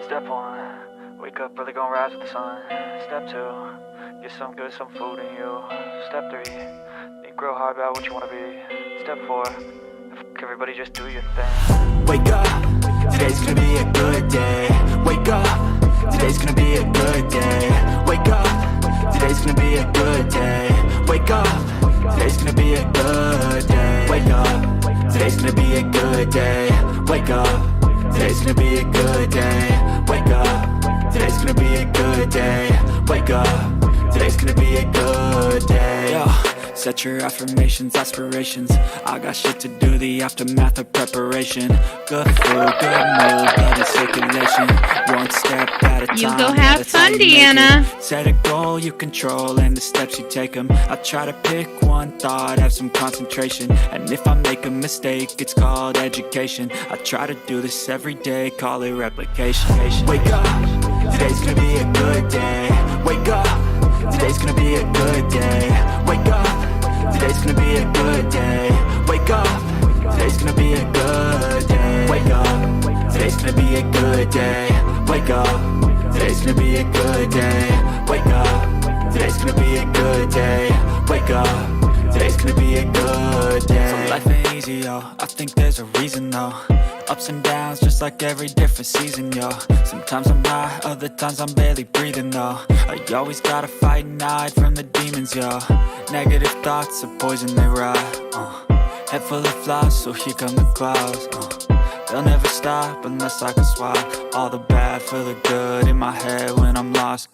Step 1, wake up early, gonna rise with the sun. Step 2, get some good, some food in you. Step 3, think real hard about what you wanna be. Step 4, everybody just do your thing. Wake up, today's gonna be a good day. Wake up, today's gonna be a good day. Wake up, today's gonna be a good day. Wake up, today's gonna be a good day. Wake up, today's gonna be a good day. Wake up, today's gonna be a good day. Wake up, today's gonna be a good day. Wake up, today's gonna be a good day. Yo, set your affirmations, aspirations. I got shit to do, the aftermath of preparation. Good food, good mood, blood in circulation. One step at a time. You go have fun, Deanna. Set a goal you control and the steps you take them. I try to pick one thought, have some concentration. And if I make a mistake, it's called education. I try to do this every day, call it replication. Wake up, today's gonna be a good day. Wake up, today's gonna be a good day. Wake up, today's gonna be a good day. Wake up, today's gonna be a good day. Wake up, today's gonna be a good day. Wake up, today's gonna be a good day. Wake up, today's gonna be a good day. Wake up, today's gonna be a good day. So life ain't easy, yo, I think there's a reason though. Ups and downs, just like every different season, yo. Sometimes I'm high, other times I'm barely breathing, though. I always gotta fight and hide from the demons, yo. Negative thoughts are poison, they ride, Head full of flies, so here come the clouds, They'll never stop unless I can swap all the bad for the good in my head when I'm lost,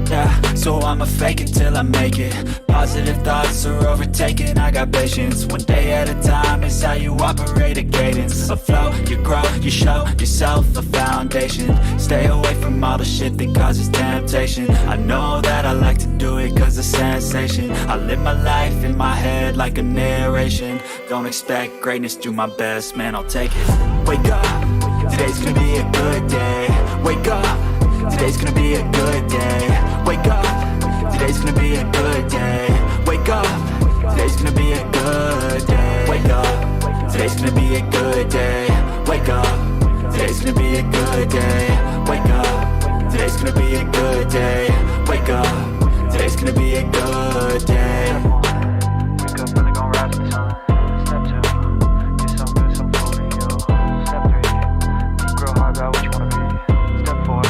Yeah, so I'ma fake it till I make it. Positive thoughts are overtaken, I got patience. One day at a time is how you operate a cadence. A flow, you grow, you show yourself a foundation. Stay away from all the shit that causes temptation. I know that I like to do it cause it's sensation. I live my life in my head like a narration. Don't expect greatness, do my best, man, I'll take it. Wake up, today's gonna be a good day. Wake up, today's gonna be a good day. Wake up, today's gonna be a good day. Wake up, today's gonna be a good day. Wake up, today's gonna be a good day. Wake up, today's gonna be a good day. Wake up, today's gonna be a good day. Wake up, today's gonna be a good day. Wake up early, gonna rise with the sun. Step 2, get some good, some food in you. Step 3, think real hard about what you wanna be. Step 4,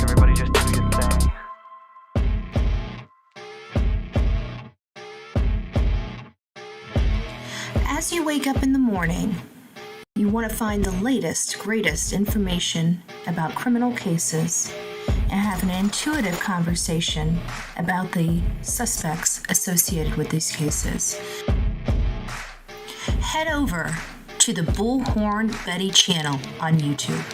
everybody just do your thing. As you wake up in the morning, you want to find the latest, greatest information about criminal cases and have an intuitive conversation about the suspects associated with these cases. Head over to the Bullhorn Betty channel on YouTube.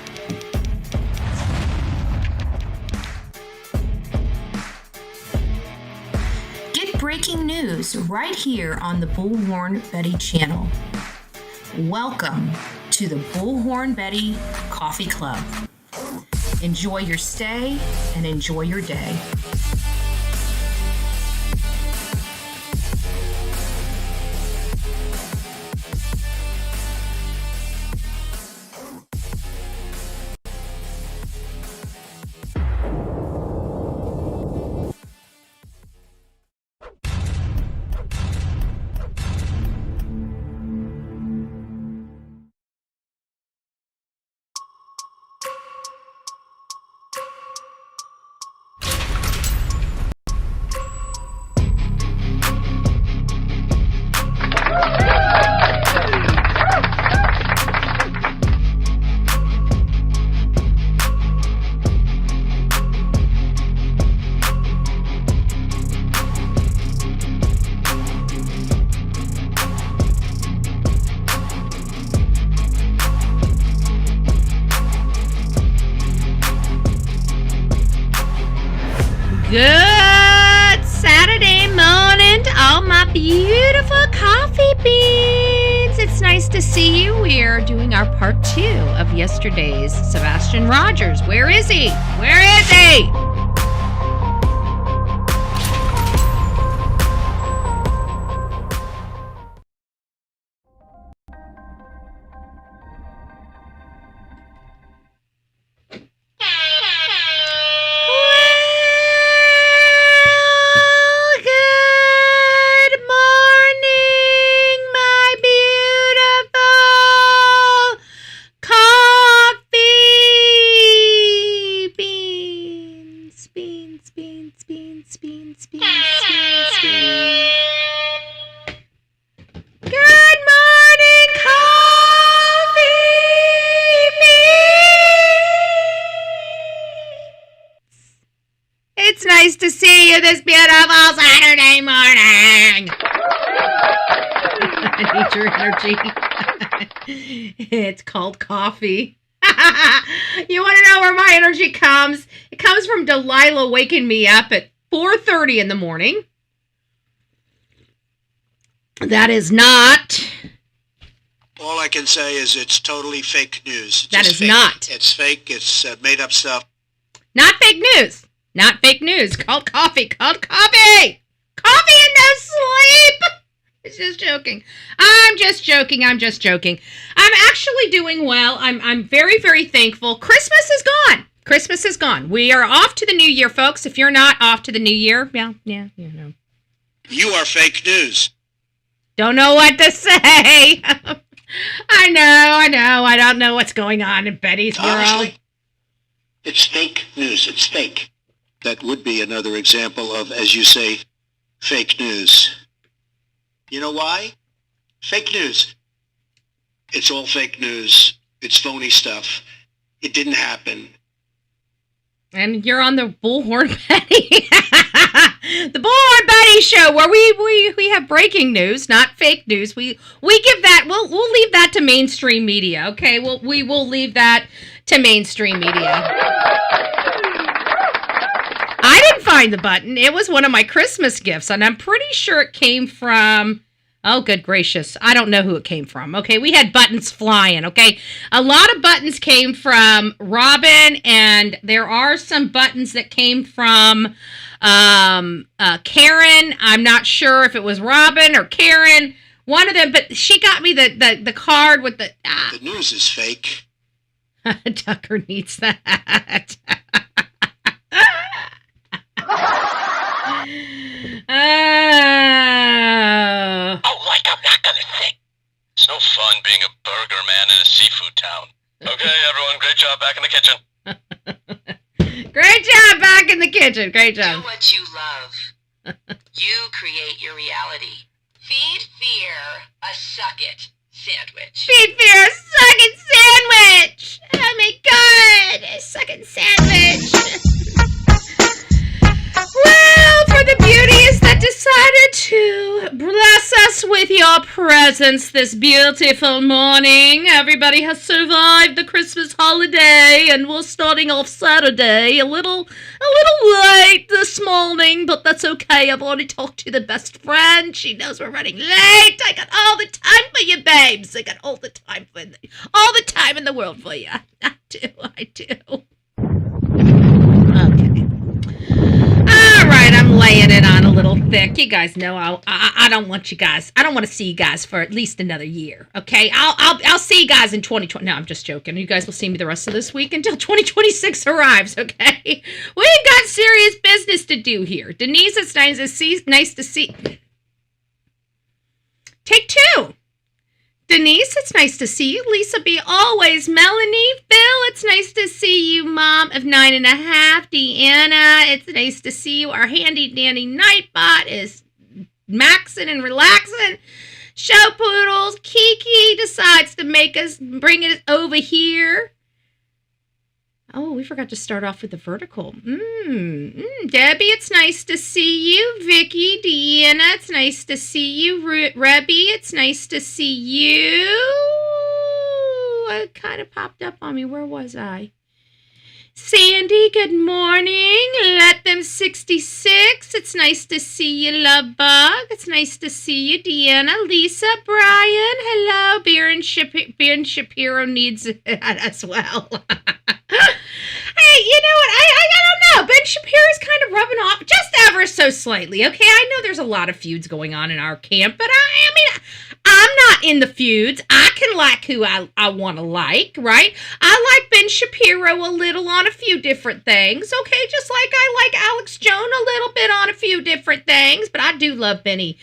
Get breaking news right here on the Bullhorn Betty channel. Welcome to the Bullhorn Betty Coffee Club. Enjoy your stay and enjoy your day. Good Saturday morning to all my beautiful coffee beans. It's nice to see you. We are doing our part 2 of yesterday's Sebastian Rogers. Where is he? Where is he? nice to see you this beautiful Saturday morning. I need your energy. It's called coffee. You want to know where my energy comes? It comes from Delilah waking me up at 4:30 in the morning. That is not... All I can say is it's totally fake news. That is fake. not. It's fake. It's made up stuff. Not fake news. Not fake news. Called coffee. Called coffee. Coffee and no sleep. It's just joking. I'm just joking. I'm actually doing well. I'm very, very thankful. Christmas is gone. Christmas is gone. We are off to the new year, folks. If you're not off to the new year, well, yeah, you know. You are fake news. Don't know what to say. I know. I don't know what's going on in Betty's world. Honestly, it's fake news. It's fake. That would be another example of, as you say, fake news. You know why? Fake news. It's all fake news. It's phony stuff. It didn't happen. And you're on the Bullhorn Betty. The Bullhorn Betty show, where we have breaking news, not fake news. We give that, we'll leave that to mainstream media, okay? We will leave that to mainstream media. I didn't find the button. It was one of my Christmas gifts, and I'm pretty sure it came from... Oh, good gracious. I don't know who it came from. Okay, we had buttons flying, okay? A lot of buttons came from Robin, and there are some buttons that came from Karen. I'm not sure if it was Robin or Karen, one of them, but she got me the card with the... The news is fake. Tucker needs that. Oh, like I'm not gonna sing. It's no fun being a burger man in a seafood town. Okay, everyone, great job back in the kitchen. Great job back in the kitchen. Great job. Do what you love. You create your reality. Feed fear a suck-it sandwich. Feed fear a sucking sandwich. Oh my god, a sucking sandwich. Well, for the beauties that decided to bless us with your presence this beautiful morning, everybody has survived the Christmas holiday, and we're starting off Saturday a little late this morning, but that's okay. I've already talked to the best friend. She knows we're running late. I got all the time for you, babes. I got all the time in the world for you. I do. Okay. All right, I'm laying it on a little thick. You guys know I don't want you guys. I don't want to see you guys for at least another year. Okay, I'll see you guys in 2020. No, I'm just joking. You guys will see me the rest of this week until 2026 arrives. Okay, we've got serious business to do here. Denise, it's nice to see. Take two. Denise, it's nice to see you. Lisa B, always. Melanie, Phil, it's nice to see you. Mom of 9.5. Deanna, it's nice to see you. Our handy dandy Nightbot is maxing and relaxing. Show Poodles, Kiki decides to bring it over here. Oh, we forgot to start off with the vertical. Debbie, it's nice to see you. Vicky, Deanna, it's nice to see you. Rebby, it's nice to see you. It kind of popped up on me. Where was I? Sandy, good morning. Let them 66. It's nice to see you, Love Bug. It's nice to see you, Deanna. Lisa, Brian, hello. Baron Shapiro needs it as well. Hey, you know what? I don't know. Ben Shapiro's kind of rubbing off just ever so slightly, okay? I know there's a lot of feuds going on in our camp, but I mean, I'm not in the feuds. I can like who I want to like, right? I like Ben Shapiro a little on a few different things, okay? Just like I like Alex Jones a little bit on a few different things, but I do love Benny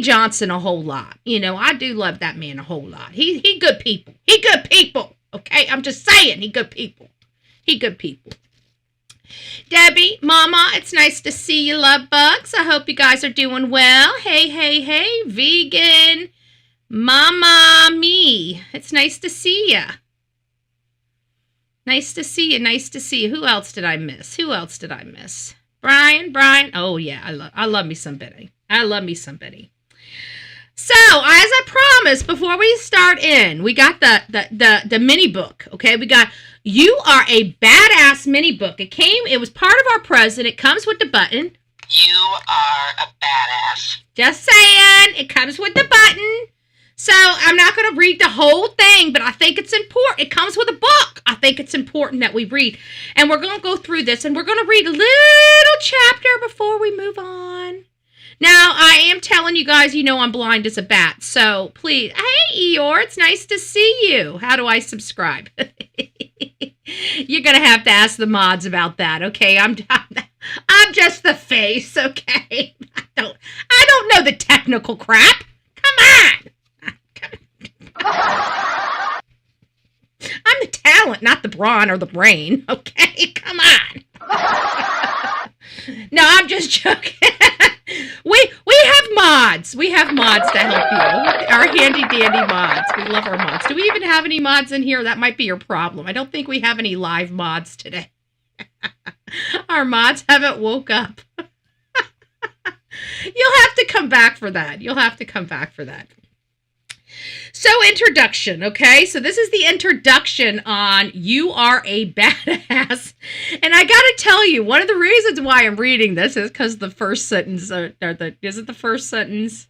Johnson a whole lot. You know, I do love that man a whole lot. He good people. He good people, okay? I'm just saying, he good people. Debbie, Mama, it's nice to see you, Love Bugs. I hope you guys are doing well. Hey, vegan. Mama me. It's nice to see ya. Nice to see you. Who else did I miss? Brian. Oh, yeah, I love me some Betty. I love me some Betty. So, as I promised, before we start in, we got the mini book, okay? We got You Are a Badass mini book. It was part of our present. It comes with the button. You are a badass. Just saying, it comes with the button. So, I'm not going to read the whole thing, but I think it's important. It comes with a book. I think it's important that we read. And we're going to go through this, and we're going to read a little chapter before we move on. Now, I am telling you guys, I'm blind as a bat. So, please, hey, Eeyore, it's nice to see you. How do I subscribe? You're going to have to ask the mods about that, okay? I'm just the face, okay? I don't know the technical crap. Come on. I'm the talent, not the brawn or the brain, okay? Come on. No, I'm just joking. We have mods. We have mods to help you. Our handy dandy mods. We love our mods. Do we even have any mods in here? That might be your problem. I don't think we have any live mods today. Our mods haven't woke up. You'll have to come back for that. So, introduction, okay? So this is the introduction on You Are a Badass. And I gotta tell you, one of the reasons why I'm reading this is because the first sentence, is it the first sentence?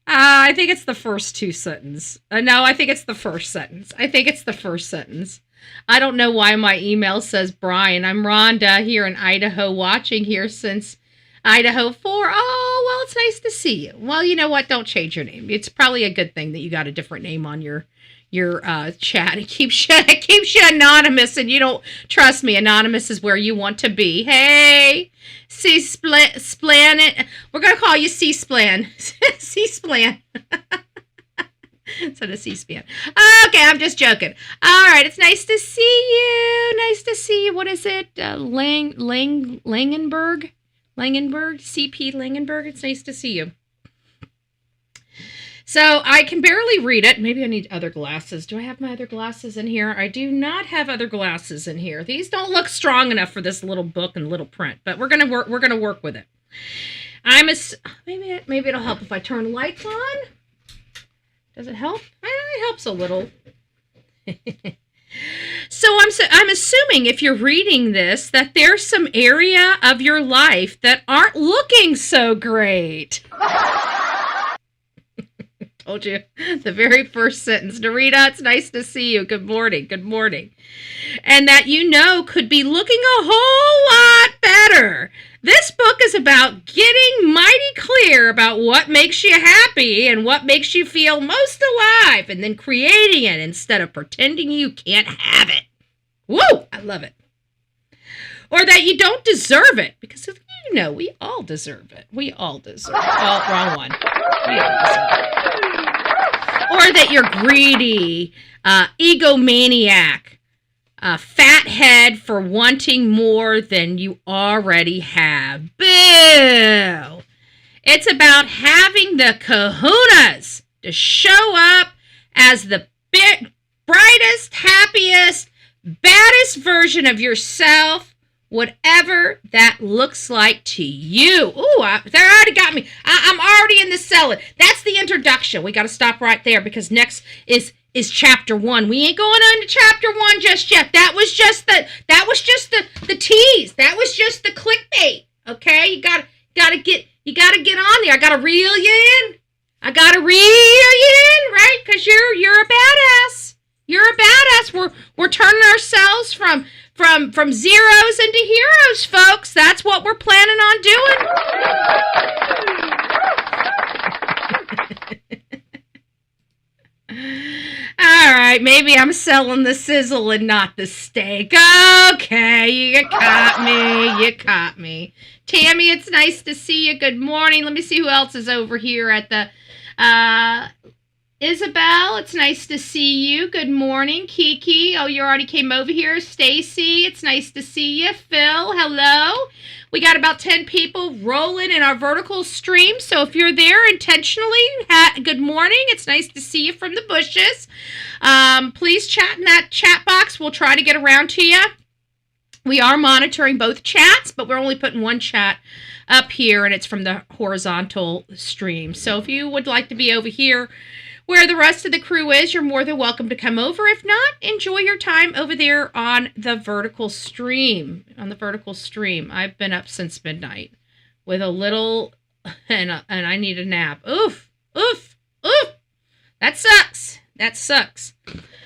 I think it's the first two sentences. No, I think it's the first sentence. I don't know why my email says Brian. I'm Rhonda here in Idaho, watching here since Idaho 4. Oh, well, it's nice to see you. Well, you know what? Don't change your name. It's probably a good thing that you got a different name on your chat. It keeps you anonymous, and you don't trust me. Anonymous is where you want to be. Hey, C-Splan. We're gonna call you C-Splan. C-Splan. Instead of C-SPAN. Okay, I'm just joking. All right, it's nice to see you. What is it? Langenberg? CP Langenberg, it's nice to see you. So I can barely read it. Maybe I need other glasses. Do I have my other glasses in here? I do not have other glasses in here. These don't look strong enough for this little book and little print, but we're gonna work with it. Maybe it'll help if I turn lights on. Does it help? It helps a little. So I'm assuming if you're reading this that there's some area of your life that aren't looking so great. Told you. The very first sentence. Narita, it's nice to see you. Good morning. And that could be looking a whole lot better. This book is about getting mighty clear about what makes you happy and what makes you feel most alive, and then creating it instead of pretending you can't have it. Woo! I love it. Or that you don't deserve it, because we all deserve it. Oh, wrong one. We all deserve it. Or that you're greedy, egomaniac, fathead for wanting more than you already have. Boo! It's about having the kahunas to show up as the brightest, happiest, baddest version of yourself, whatever that looks like to you. Ooh, they already got me. I'm already in the selling. That's the introduction. We got to stop right there because next is chapter 1. We ain't going on to chapter 1 just yet. That was just the tease. That was just the clickbait. Okay? You gotta get on there. I gotta reel you in. Right? Because you're a badass. You're a badass. We're turning ourselves from zeros into heroes, folks. That's what we're planning on doing. All right, maybe I'm selling the sizzle and not the steak. Okay, you caught me. Tammy, it's nice to see you. Good morning. Let me see who else is over here at the... Isabel, it's nice to see you. Good morning. Kiki, oh, you already came over here. Stacy, it's nice to see you. Phil, hello. We got about 10 people rolling in our vertical stream, so if you're there intentionally, good morning. It's nice to see you from the bushes. Please chat in that chat box. We'll try to get around to you. We are monitoring both chats, but we're only putting one chat up here, and it's from the horizontal stream. So if you would like to be over here where the rest of the crew is, you're more than welcome to come over. If not, enjoy your time over there on the vertical stream. I've been up since midnight with a little, and I need a nap. Oof. That sucks.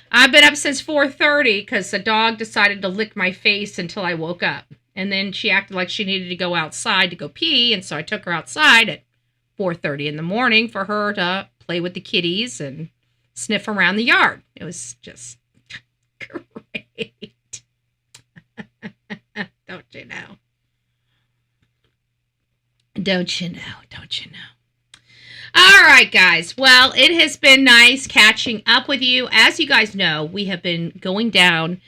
I've been up since 4:30 because the dog decided to lick my face until I woke up. And then she acted like she needed to go outside to go pee, and so I took her outside at 4:30 in the morning for her to play with the kitties and sniff around the yard. It was just great. Don't you know? All right, guys. Well, it has been nice catching up with you. As you guys know, we have been going down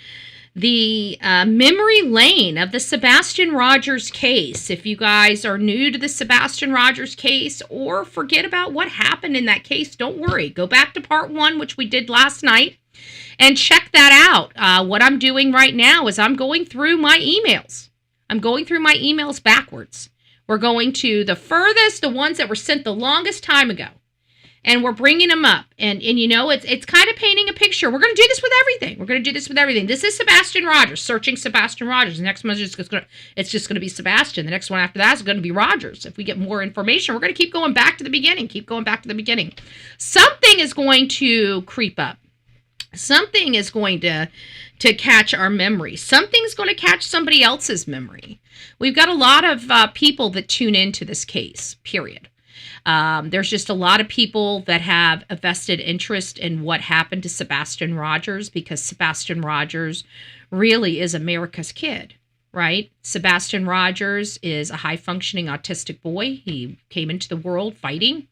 the memory lane of the Sebastian Rogers case. If you guys are new to the Sebastian Rogers case or forget about what happened in that case, don't worry. Go back to part 1, which we did last night, and check that out. What I'm doing right now is I'm going through my emails. I'm going through my emails backwards. We're going to the furthest, the ones that were sent the longest time ago. And we're bringing them up. And you know, it's kind of painting a picture. We're going to do this with everything. This is Sebastian Rogers, searching Sebastian Rogers. The next one is just going to be Sebastian. The next one after that is going to be Rogers. If we get more information, we're going to keep going back to the beginning. Something is going to creep up. Something is going to catch our memory. Something's going to catch somebody else's memory. We've got a lot of people that tune into this case, period. There's just a lot of people that have a vested interest in what happened to Sebastian Rogers, because Sebastian Rogers really is America's kid, right? Sebastian Rogers is a high-functioning autistic boy. He came into the world fighting.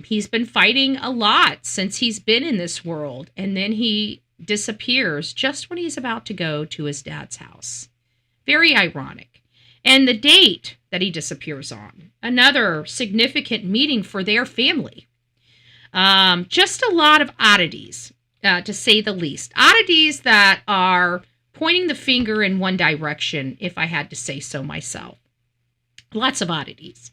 He's been fighting a lot since he's been in this world, and then he disappears just when he's about to go to his dad's house. Very ironic. And the date that he disappears on, another significant meeting for their family. Just a lot of oddities, to say the least. Oddities that are pointing the finger in one direction, if I had to say so myself. Lots of oddities.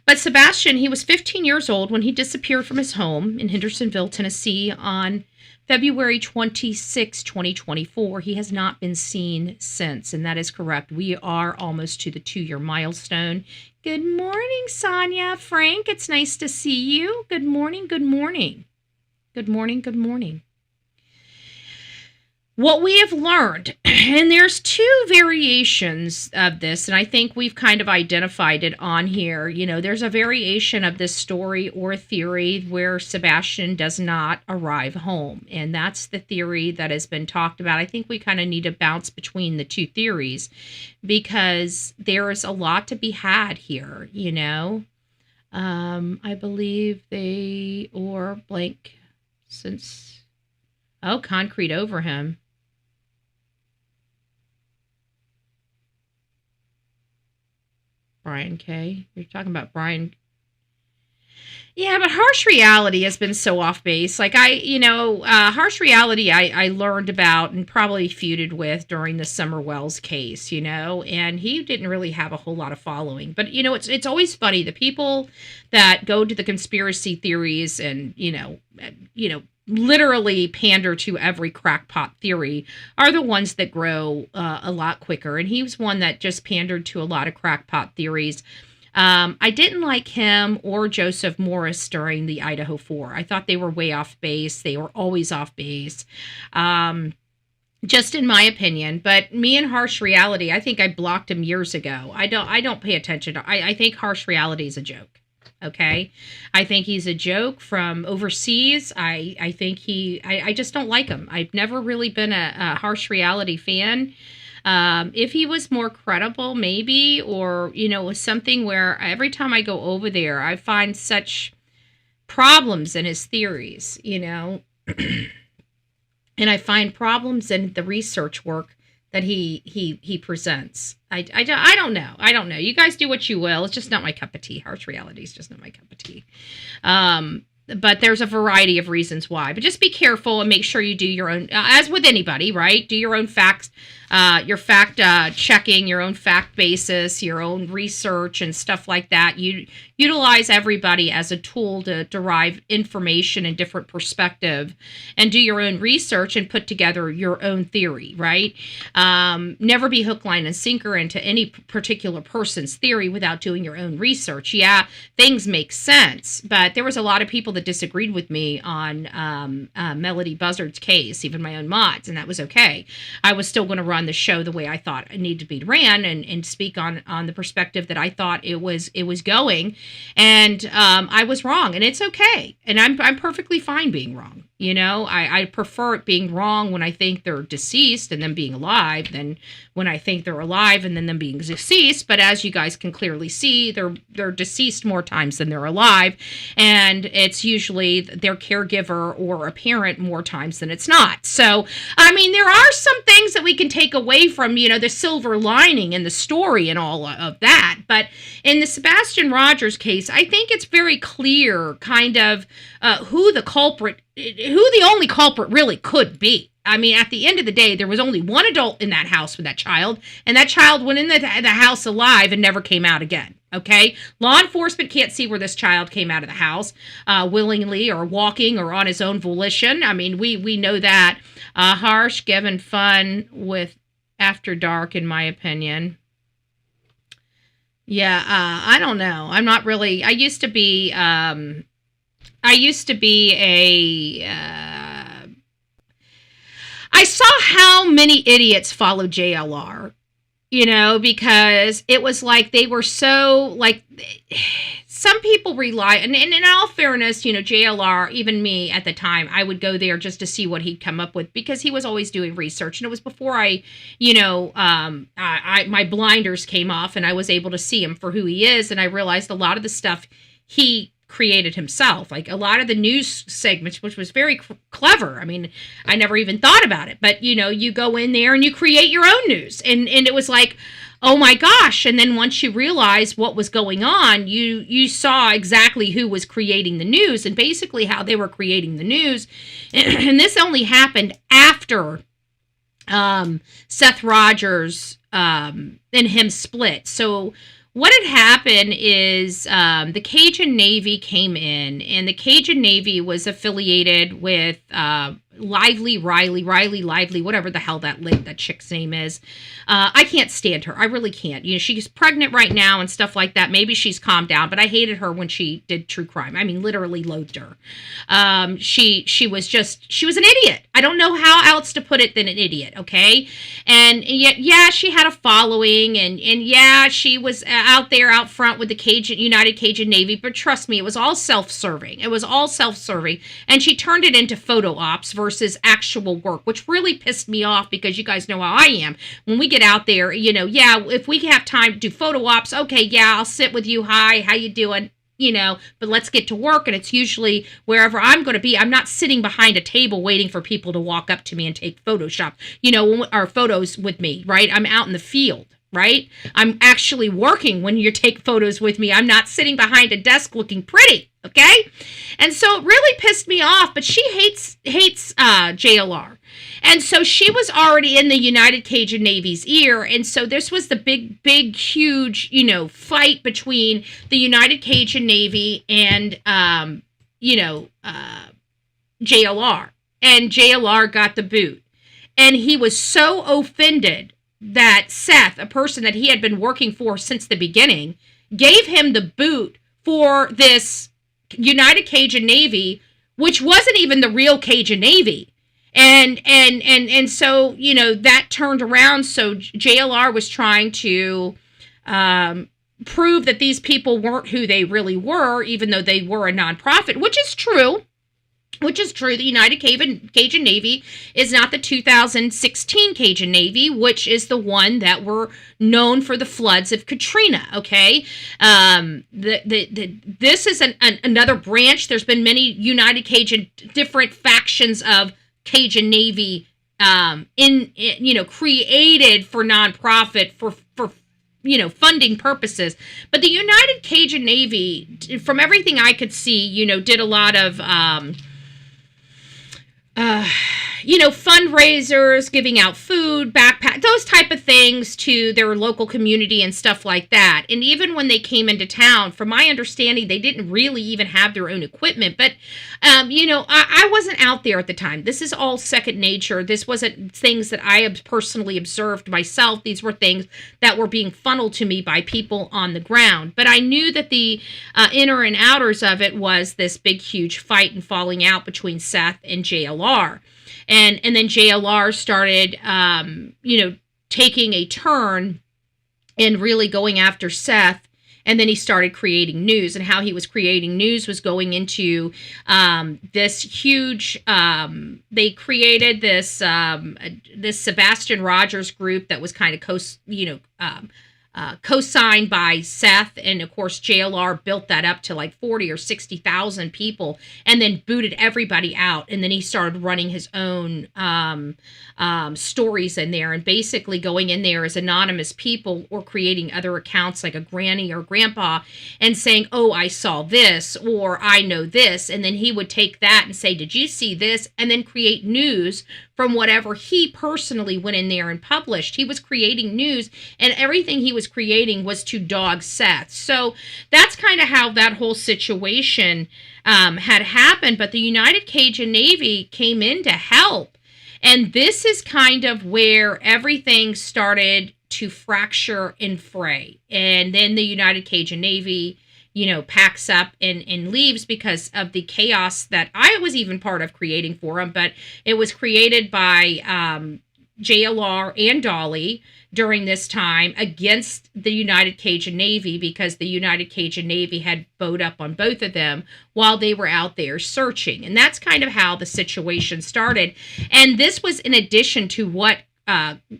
But Sebastian, he was 15 years old when he disappeared from his home in Hendersonville, Tennessee on February 26, 2024. He has not been seen since, and that is correct. We are almost to the 2-year milestone. Good morning, Sonia. Frank, it's nice to see you. Good morning. What we have learned, and there's 2 variations of this, and I think we've kind of identified it on here. You know, there's a variation of this story or theory where Sebastian does not arrive home, and that's the theory that has been talked about. I think we kind of need to bounce between the 2 theories because there is a lot to be had here, you know. I believe they, or blank, since, oh, concrete over him. Brian K. You're talking about Brian. Yeah, but Harsh Reality has been so off base. Like Harsh Reality I learned about and probably feuded with during the Summer Wells case, you know, and he didn't really have a whole lot of following. But, you know, it's always funny. The people that go to the conspiracy theories and, you know, literally pander to every crackpot theory are the ones that grow a lot quicker. And he was one that just pandered to a lot of crackpot theories. I didn't like him or Joseph Morris during the Idaho 4. I thought they were way off base. They were always off base. Just in my opinion. But me and Harsh Reality, I think I blocked him years ago. I don't pay attention. I think Harsh Reality is a joke. Okay. I think he's a joke from overseas. I think I just don't like him. I've never really been a Harsh Reality fan. If he was more credible, maybe, or, you know, was something where every time I go over there, I find such problems in his theories, you know, and I find problems in the research work that he presents. I don't know. You guys do what you will. It's just not my cup of tea. Harsh Reality is just not my cup of tea. But there's a variety of reasons why. But just be careful and make sure you do your own, as with anybody, right? Do your own facts, your fact checking, your own fact basis, your own research and stuff like that. You utilize everybody as a tool to derive information and different perspective, and do your own research and put together your own theory, right? Never be hook, line, and sinker into any particular person's theory without doing your own research. Yeah, things make sense, but there was a lot of people that disagreed with me on Melody Buzzard's case, even my own mods, and that was okay. I was still going to run the show the way I thought it needed to be ran, and speak on the perspective that I thought it was going, and I was wrong, and it's okay, and I'm perfectly fine being wrong. You know, I prefer it being wrong when I think they're deceased and them being alive than when I think they're alive and then them being deceased. But as you guys can clearly see, they're deceased more times than they're alive. And it's usually their caregiver or a parent more times than it's not. So, I mean, there are some things that we can take away from, you know, the silver lining in the story and all of that. But in the Sebastian Rogers case, I think it's very clear kind of who the only culprit really could be. I mean, at the end of the day, there was only one adult in that house with that child, and that child went in the house alive and never came out again. Okay? Law enforcement can't see where this child came out of the house willingly or walking or on his own volition. I mean, we know that. Harsh, given fun with After Dark, in my opinion. Yeah, I don't know. I'm not really... I used to be I saw how many idiots followed JLR, you know, because it was like they were so, like, some people rely, and in all fairness, you know, JLR, even me at the time, I would go there just to see what he'd come up with, because he was always doing research, and it was before I, you know, my blinders came off, and I was able to see him for who he is, and I realized a lot of the stuff he created himself, like a lot of the news segments, which was very clever. I mean, I never even thought about it, but you know, you go in there and you create your own news, and it was like, oh my gosh. And then once you realize what was going on, you saw exactly who was creating the news and basically how they were creating the news. And this only happened after Seth Rogers and him split. So what had happened is the Cajun Navy came in, and the Cajun Navy was affiliated with Lively, whatever the hell that chick's name is. I can't stand her. I really can't. You know, she's pregnant right now and stuff like that. Maybe she's calmed down, but I hated her when she did true crime. I mean, literally loathed her. She was an idiot. I don't know how else to put it than an idiot, okay? And yet, yeah, she had a following, and yeah, she was out there out front with the United Cajun Navy, but trust me, it was all self-serving. It was all self-serving, and she turned it into photo ops versus actual work, which really pissed me off, because you guys know how I am. When we get out there, you know, yeah, if we have time to do photo ops, okay, yeah, I'll sit with you. Hi, how you doing? You know, but let's get to work. And it's usually wherever I'm going to be. I'm not sitting behind a table waiting for people to walk up to me and take Photoshop, you know, or photos with me, right? I'm out in the field, right? I'm actually working when you take photos with me. I'm not sitting behind a desk looking pretty, okay? And so it really pissed me off, but she hates JLR. And so she was already in the United Cajun Navy's ear. And so this was the big, huge, you know, fight between the United Cajun Navy and, JLR. And JLR got the boot. And he was so offended that Seth, a person that he had been working for since the beginning, gave him the boot for this United Cajun Navy, which wasn't even the real Cajun Navy. And so, you know, that turned around. So JLR was trying to prove that these people weren't who they really were, even though they were a nonprofit, which is true. The United Cajun Navy is not the 2016 Cajun Navy, which is the one that were known for the floods of Katrina, okay? This is another branch. There's been many United Cajun, different factions of Cajun Navy created for nonprofit for funding purposes. But the United Cajun Navy, from everything I could see, did a lot of fundraisers, giving out food, backpack, those type of things to their local community and stuff like that. And even when they came into town, from my understanding, they didn't really even have their own equipment. But, I wasn't out there at the time. This is all second nature. This wasn't things that I have personally observed myself. These were things that were being funneled to me by people on the ground. But I knew that the inner and outers of it was this big, huge fight and falling out between Seth and JLR. And then JLR started, taking a turn and really going after Seth. And then he started creating news, and how he was creating news was going into this huge. They created this this Sebastian Rogers group that was kind of co-signed by Seth, and of course JLR built that up to like 40 or 60,000 people, and then booted everybody out. And then he started running his own stories in there, and basically going in there as anonymous people or creating other accounts like a granny or grandpa and saying, oh, I saw this, or I know this. And then he would take that and say, did you see this? And then create news from whatever he personally went in there and published. He was creating news, and everything he was creating was to dog Seth. So that's kind of how that whole situation had happened. But the United Cajun Navy came in to help. And this is kind of where everything started to fracture and fray. And then the United Cajun Navy, packs up and leaves because of the chaos that I was even part of creating for them. But it was created by JLR and Dolly during this time against the United Cajun Navy, because the United Cajun Navy had bowed up on both of them while they were out there searching. And that's kind of how the situation started. And this was in addition to what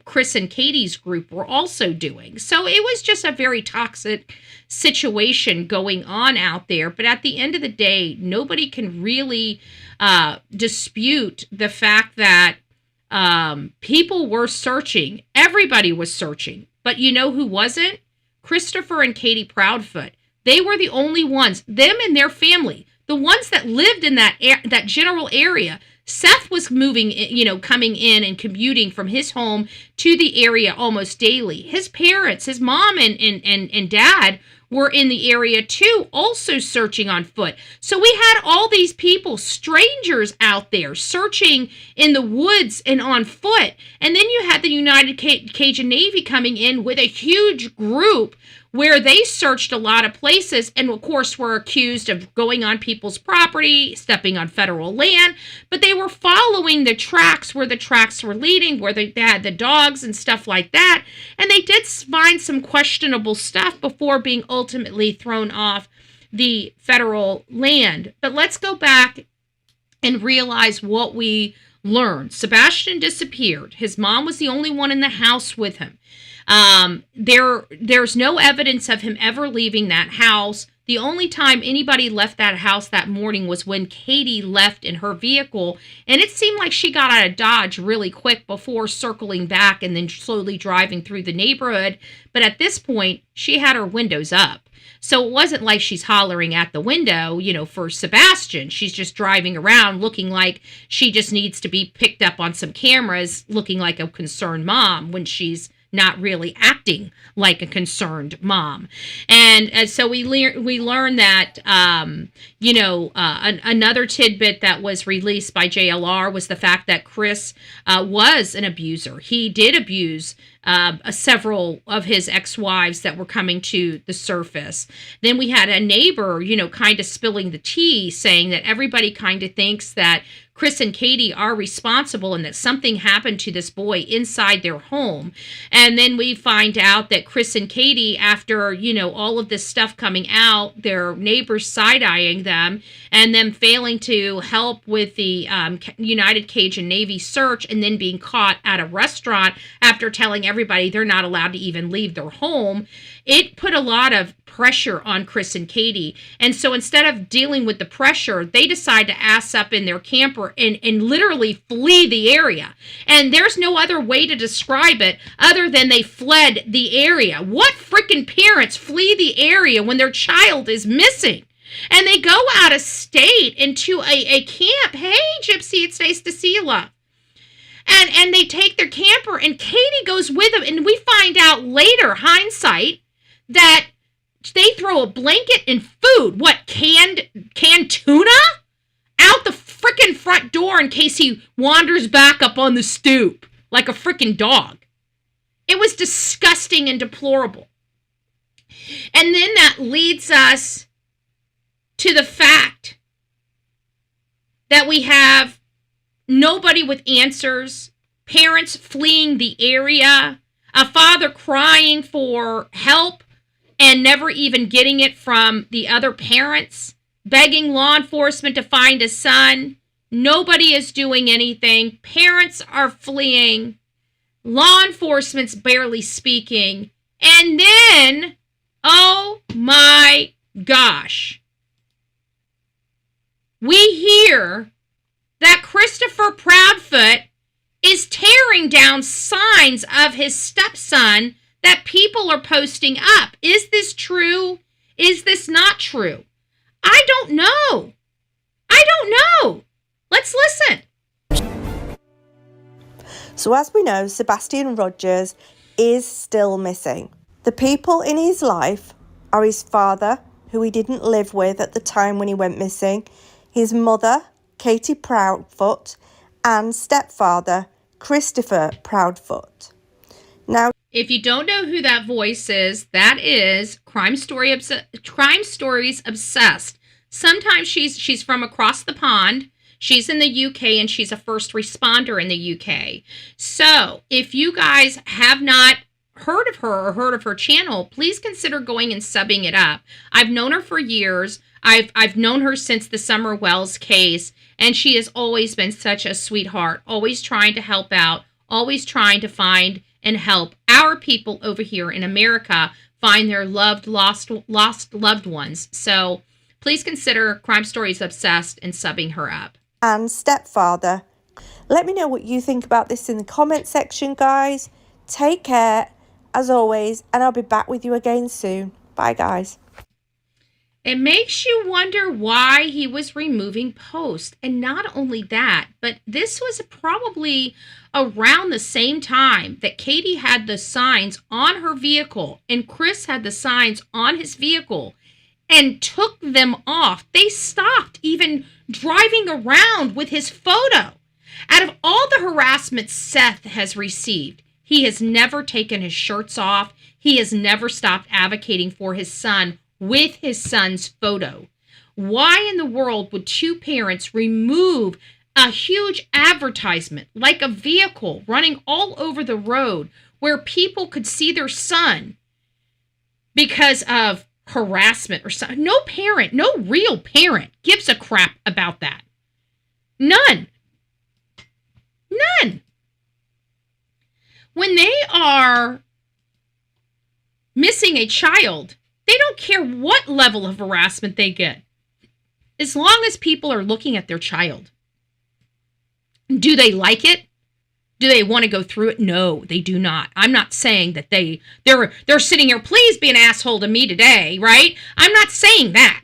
Chris and Katie's group were also doing. So it was just a very toxic situation going on out there. But at the end of the day, nobody can really dispute the fact that people were searching. Everybody was searching. But you know who wasn't? Christopher and Katie Proudfoot. They were the only ones, them and their family, the ones that lived in that general area. Seth was moving, coming in and commuting from his home to the area almost daily. His parents, his mom and dad were in the area too, also searching on foot. So we had all these people, strangers out there searching in the woods and on foot. And then you had the United Cajun Navy coming in with a huge group where they searched a lot of places, and of course were accused of going on people's property, stepping on federal land, but they were following the tracks where the tracks were leading, where they had the dogs and stuff like that, and they did find some questionable stuff before being ultimately thrown off the federal land. But let's go back and realize what we learned. Sebastian disappeared. His mom was the only one in the house with him. There's no evidence of him ever leaving that house. The only time anybody left that house that morning was when Katie left in her vehicle, and it seemed like she got out of Dodge really quick before circling back and then slowly driving through the neighborhood. But at this point, she had her windows up. So it wasn't like she's hollering at the window, for Sebastian. She's just driving around looking like she just needs to be picked up on some cameras, looking like a concerned mom when she's not really acting like a concerned mom. And so we learned that, another tidbit that was released by JLR was the fact that Chris was an abuser. He did abuse several of his ex-wives that were coming to the surface. Then we had a neighbor, kind of spilling the tea, saying that everybody kind of thinks that Chris and Katie are responsible and that something happened to this boy inside their home. And then we find out that Chris and Katie, after, all of this stuff coming out, their neighbors side-eyeing them and them failing to help with the United Cajun Navy search, and then being caught at a restaurant after telling everybody everybody, they're not allowed to even leave their home. It put a lot of pressure on Chris and Katie. And so instead of dealing with the pressure, they decide to ass up in their camper and literally flee the area. And there's no other way to describe it other than they fled the area. What freaking parents flee the area when their child is missing? And they go out of state into a camp. Hey, Gypsy, it's nice to see you, love. And they take their camper, and Katie goes with them. And we find out later, hindsight, that they throw a blanket and food. What, canned tuna? Out the frickin' front door in case he wanders back up on the stoop like a frickin' dog. It was disgusting and deplorable. And then that leads us to the fact that we have nobody with answers, parents fleeing the area, a father crying for help and never even getting it from the other parents, begging law enforcement to find his son. Nobody is doing anything. Parents are fleeing. Law enforcement's barely speaking. And then, oh my gosh, we hear that Christopher Proudfoot is tearing down signs of his stepson that people are posting up. Is this true? Is this not true? I don't know. Let's listen. So as we know, Sebastian Rogers is still missing. The people in his life are his father, who he didn't live with at the time when he went missing, his mother, Katie Proudfoot, and stepfather, Christopher Proudfoot. Now, if you don't know who that voice is, that is Crime Stories Obsessed. Sometimes she's from across the pond. She's in the UK, and she's a first responder in the UK. So if you guys have not heard of her or heard of her channel, please consider going and subbing it up. I've known her for years. I've known her since the Summer Wells case, and she has always been such a sweetheart, always trying to help out, always trying to find and help our people over here in America find their lost loved ones. So please consider Crime Stories Obsessed and subbing her up. And stepfather. Let me know what you think about this in the comment section, guys. Take care, as always, and I'll be back with you again soon. Bye, guys. It makes you wonder why he was removing posts. And not only that, but this was probably around the same time that Katie had the signs on her vehicle and Chris had the signs on his vehicle and took them off. They stopped even driving around with his photo. Out of all the harassment Seth has received, he has never taken his shirts off. He has never stopped advocating for his son with his son's photo. Why in the world would two parents remove a huge advertisement like a vehicle running all over the road where people could see their son because of harassment or something? No parent, no real parent gives a crap about that. None. When they are missing a child, they don't care what level of harassment they get, as long as people are looking at their child. Do they like it? Do they want to go through it? No, they do not. I'm not saying that they're sitting here, please be an asshole to me today, right? I'm not saying that.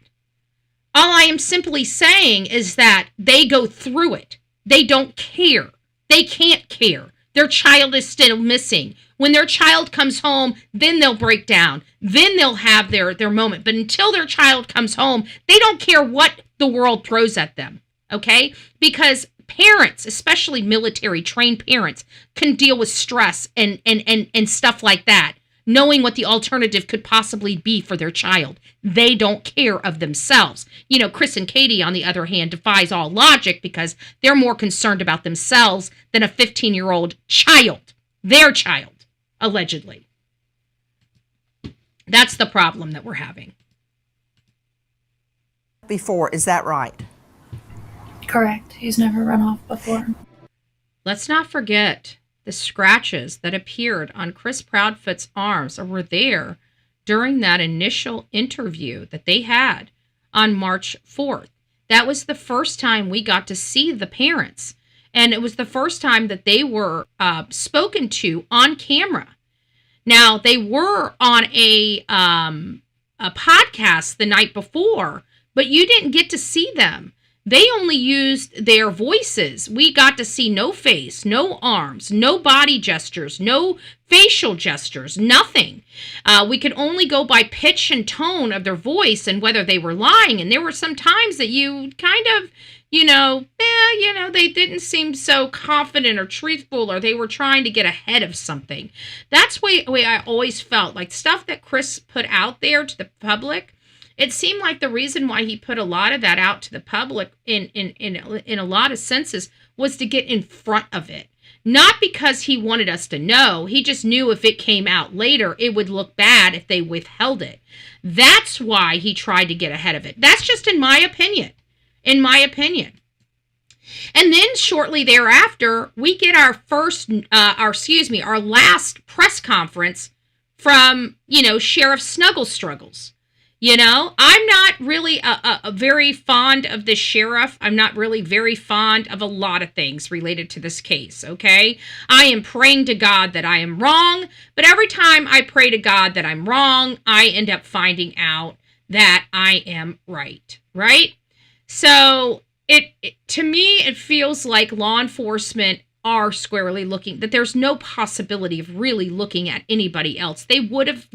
All I am simply saying is that they go through it. They don't care. They can't care. Their child is still missing. When their child comes home, then they'll break down. Then they'll have their moment. But until their child comes home, they don't care what the world throws at them, okay? Because parents, especially military trained parents, can deal with stress and stuff like that, knowing what the alternative could possibly be for their child. They don't care of themselves. You know, Chris and Katie, on the other hand, defies all logic because they're more concerned about themselves than a 15-year-old child, their child, allegedly. That's the problem that we're having. Before, is that right? Correct. He's never run off before. Let's not forget the scratches that appeared on Chris Proudfoot's arms were there during that initial interview that they had on March 4th. That was the first time we got to see the parents. And it was the first time that they were spoken to on camera. Now, they were on a podcast the night before, but you didn't get to see them. They only used their voices. We got to see no face, no arms, no body gestures, no facial gestures, nothing. We could only go by pitch and tone of their voice and whether they were lying. And there were some times that you kind of, they didn't seem so confident or truthful, or they were trying to get ahead of something. That's the way I always felt. Like stuff that Chris put out there to the public, it seemed like the reason why he put a lot of that out to the public in a lot of senses was to get in front of it. Not because he wanted us to know. He just knew if it came out later, it would look bad if they withheld it. That's why he tried to get ahead of it. That's just in my opinion. And then shortly thereafter, we get our last press conference from, Sheriff Snuggle Struggles. I'm not really a very fond of the sheriff. I'm not really very fond of a lot of things related to this case, okay? I am praying to God that I am wrong, but every time I pray to God that I'm wrong, I end up finding out that I am right? So to me, it feels like law enforcement are squarely looking, that there's no possibility of really looking at anybody else. They would have,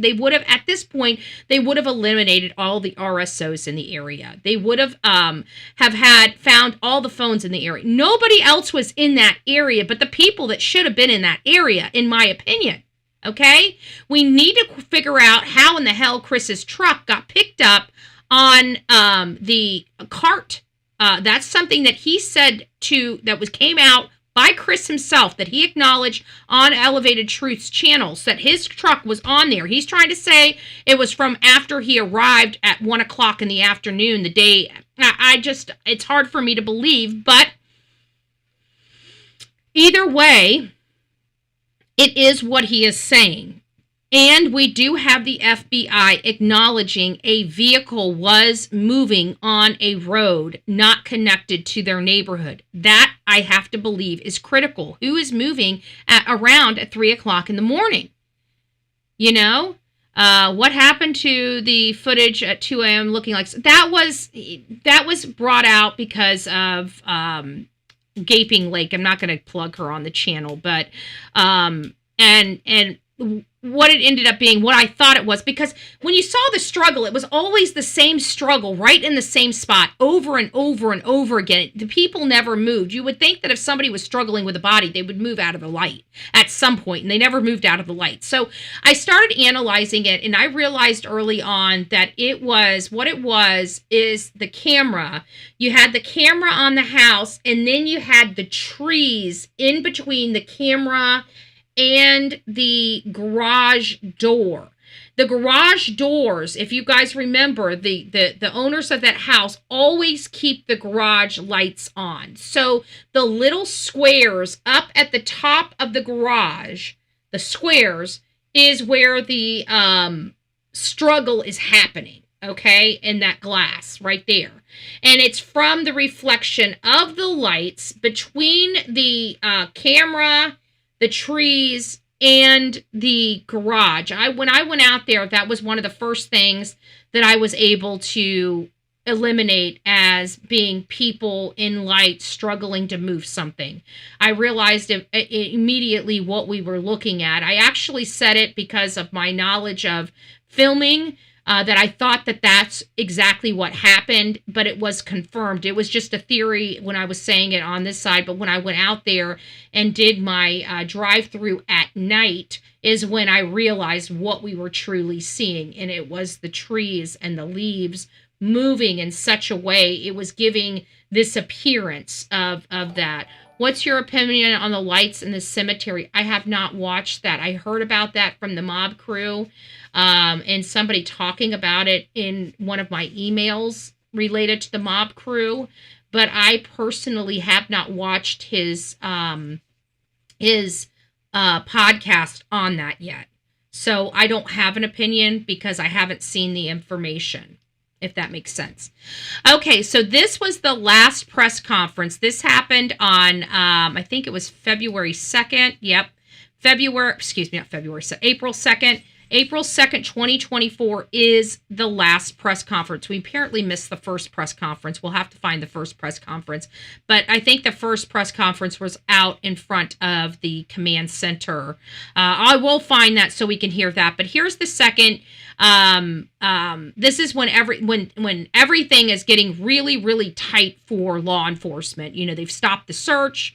at this point, they would have eliminated all the RSOs in the area. They would have found all the phones in the area. Nobody else was in that area but the people that should have been in that area, in my opinion. Okay? We need to figure out how in the hell Chris's truck got picked up on the cart. That's something that he said came out by Chris himself, that he acknowledged on Elevated Truth's channels that his truck was on there. He's trying to say it was from after he arrived at 1:00 in the afternoon the day. It's hard for me to believe, but either way, it is what he is saying. And we do have the FBI acknowledging a vehicle was moving on a road not connected to their neighborhood. That, I have to believe, is critical. Who is moving around at 3:00 in the morning? What happened to the footage at 2 a.m. looking like? That was brought out because of Gaping Lake. I'm not going to plug her on the channel, but and what it ended up being, what I thought it was, because when you saw the struggle, it was always the same struggle, right in the same spot, over and over and over again. The people never moved. You would think that if somebody was struggling with a body, they would move out of the light at some point, and they never moved out of the light. So I started analyzing it, and I realized early on that what it was is the camera. You had the camera on the house, and then you had the trees in between the camera and the garage door. The garage doors, if you guys remember, the owners of that house always keep the garage lights on. So the little squares up at the top of the garage, the squares, is where the struggle is happening, okay? In that glass right there. And it's from the reflection of the lights between the camera, the trees, and the garage. When I went out there, that was one of the first things that I was able to eliminate as being people in light struggling to move something. I realized immediately what we were looking at. I actually said it because of my knowledge of filming, that I thought that that's exactly what happened, but it was confirmed. It was just a theory when I was saying it on this side, but when I went out there and did my drive-through at night is when I realized what we were truly seeing, and it was the trees and the leaves moving in such a way, it was giving this appearance of that. What's your opinion on the lights in the cemetery? I have not watched that. I heard about that from the mob crew, and somebody talking about it in one of my emails related to the mob crew, but I personally have not watched his podcast on that yet. So I don't have an opinion because I haven't seen the information, if that makes sense. Okay, so this was the last press conference. This happened on, I think it was February 2nd. Yep. April 2nd. April 2nd, 2024 is the last press conference. We apparently missed the first press conference. We'll have to find the first press conference. But I think the first press conference was out in front of the command center. I will find that so we can hear that. But here's the second. This is when everything is getting really, really tight for law enforcement. You know, they've stopped the search.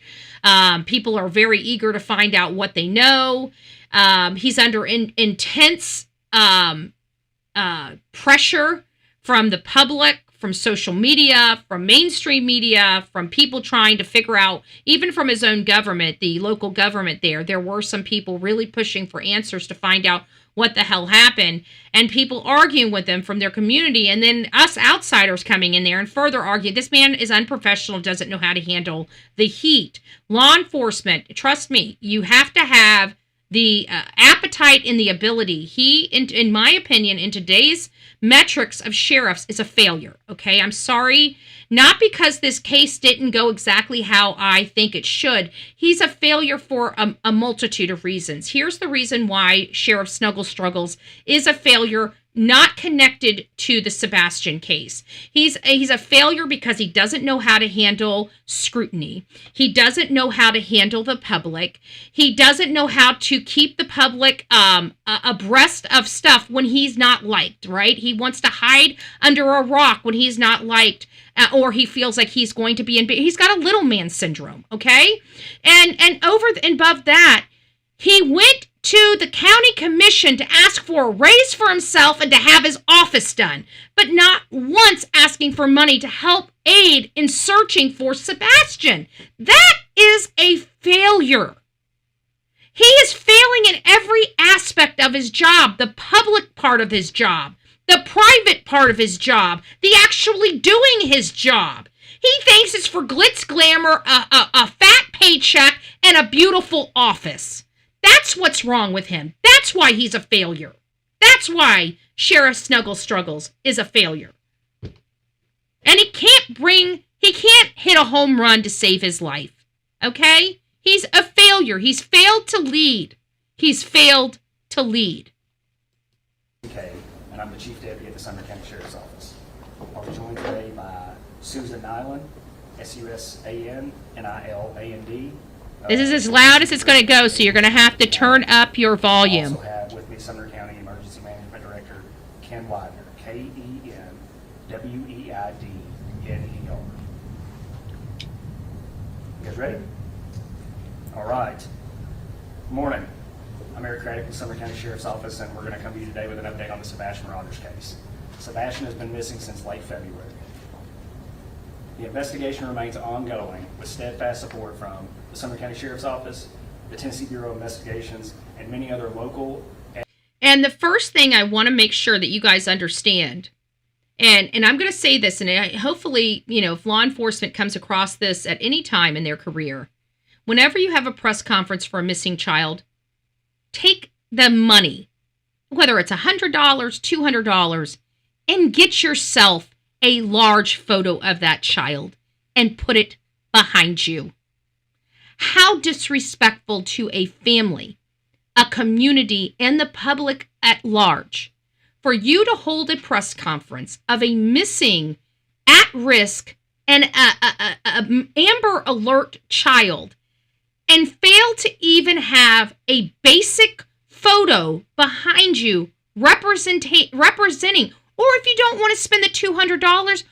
People are very eager to find out what they know. He's under intense pressure from the public, from social media, from mainstream media, from people trying to figure out, even from his own government, the local government there were some people really pushing for answers to find out what the hell happened, and people arguing with them from their community, and then us outsiders coming in there and further arguing. This man is unprofessional, doesn't know how to handle the heat. Law enforcement, trust me, you have to have the appetite and the ability. He, in my opinion, in today's metrics of sheriffs, is a failure. Okay, I'm sorry. Not because this case didn't go exactly how I think it should. He's a failure for a multitude of reasons. Here's the reason why Sheriff Snuggle Struggles is a failure, not connected to the Sebastian case. He's a failure because he doesn't know how to handle scrutiny. He doesn't know how to handle the public. He doesn't know how to keep the public abreast of stuff when he's not liked, right? He wants to hide under a rock when he's not liked, or he feels like he's going to be in. He's got a little man syndrome, okay? And over and above that, he went to the county commission to ask for a raise for himself and to have his office done, but not once asking for money to help aid in searching for Sebastian. That is a failure. He is failing in every aspect of his job, the public part of his job, the private part of his job, the actually doing his job. He thinks it's for glitz, glamour, a fat paycheck, and a beautiful office. That's what's wrong with him. That's why he's a failure. That's why Sheriff Snuggle Struggles is a failure. And he can't hit a home run to save his life. Okay? He's a failure. He's failed to lead. He's failed to lead. Okay, and I'm the Chief Deputy at the Sumner County Sheriff's Office. I'm joined today by Susan Nyland, SUSAN-NILAND. This is as loud as it's going to go, so you're going to have to turn up your I volume. also have with me Sumner County Emergency Management Director Ken Widener, KenWeidner. You guys ready? All right. Good morning. I'm Eric Craddock with Sumner County Sheriff's Office, and we're going to come to you today with an update on the Sebastian Rogers case. Sebastian has been missing since late February. The investigation remains ongoing with steadfast support from the Sumner County Sheriff's Office, the Tennessee Bureau of Investigations, and many other local. And the first thing I want to make sure that you guys understand, and I'm going to say this, and hopefully, if law enforcement comes across this at any time in their career, whenever you have a press conference for a missing child, take the money, whether it's $100, $200, and get yourself a large photo of that child and put it behind you. How disrespectful to a family, a community, and the public at large for you to hold a press conference of a missing, at-risk, and Amber Alert child and fail to even have a basic photo behind you representing, or if you don't want to spend the $200,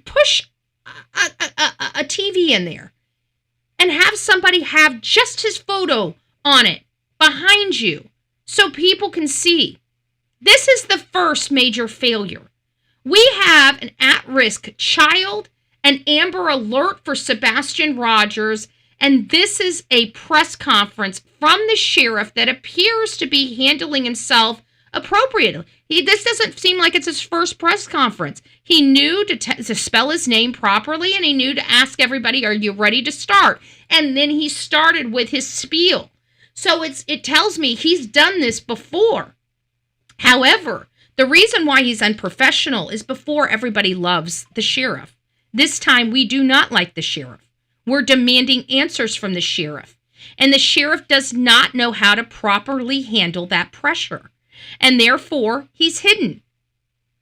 push a TV in there and have somebody have just his photo on it behind you so people can see. This is the first major failure. We have an at-risk child, an Amber Alert for Sebastian Rogers, and this is a press conference from the sheriff that appears to be handling himself appropriately. This doesn't seem like it's his first press conference. He knew to spell his name properly, and he knew to ask everybody, are you ready to start? And then he started with his spiel. So it tells me he's done this before. However, the reason why he's unprofessional is before everybody loves the sheriff. This time, we do not like the sheriff. We're demanding answers from the sheriff. And the sheriff does not know how to properly handle that pressure. And therefore, he's hidden.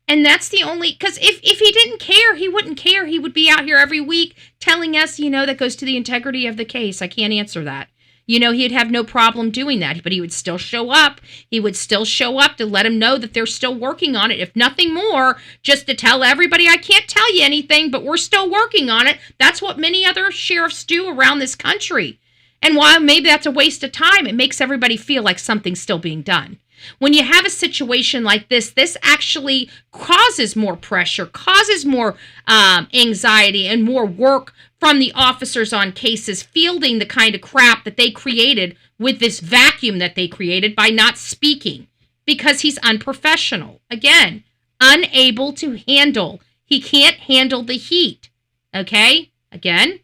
And that's the only, because if he didn't care, he wouldn't care. He would be out here every week telling us, that goes to the integrity of the case. I can't answer that. He'd have no problem doing that, but he would still show up. He would still show up to let him know that they're still working on it. If nothing more, just to tell everybody, I can't tell you anything, but we're still working on it. That's what many other sheriffs do around this country. And while maybe that's a waste of time, it makes everybody feel like something's still being done. When you have a situation like this actually causes more pressure, causes more anxiety and more work from the officers on cases, fielding the kind of crap that they created with this vacuum that they created by not speaking, because he's unprofessional. Again, unable to handle. He can't handle the heat. Okay? Again,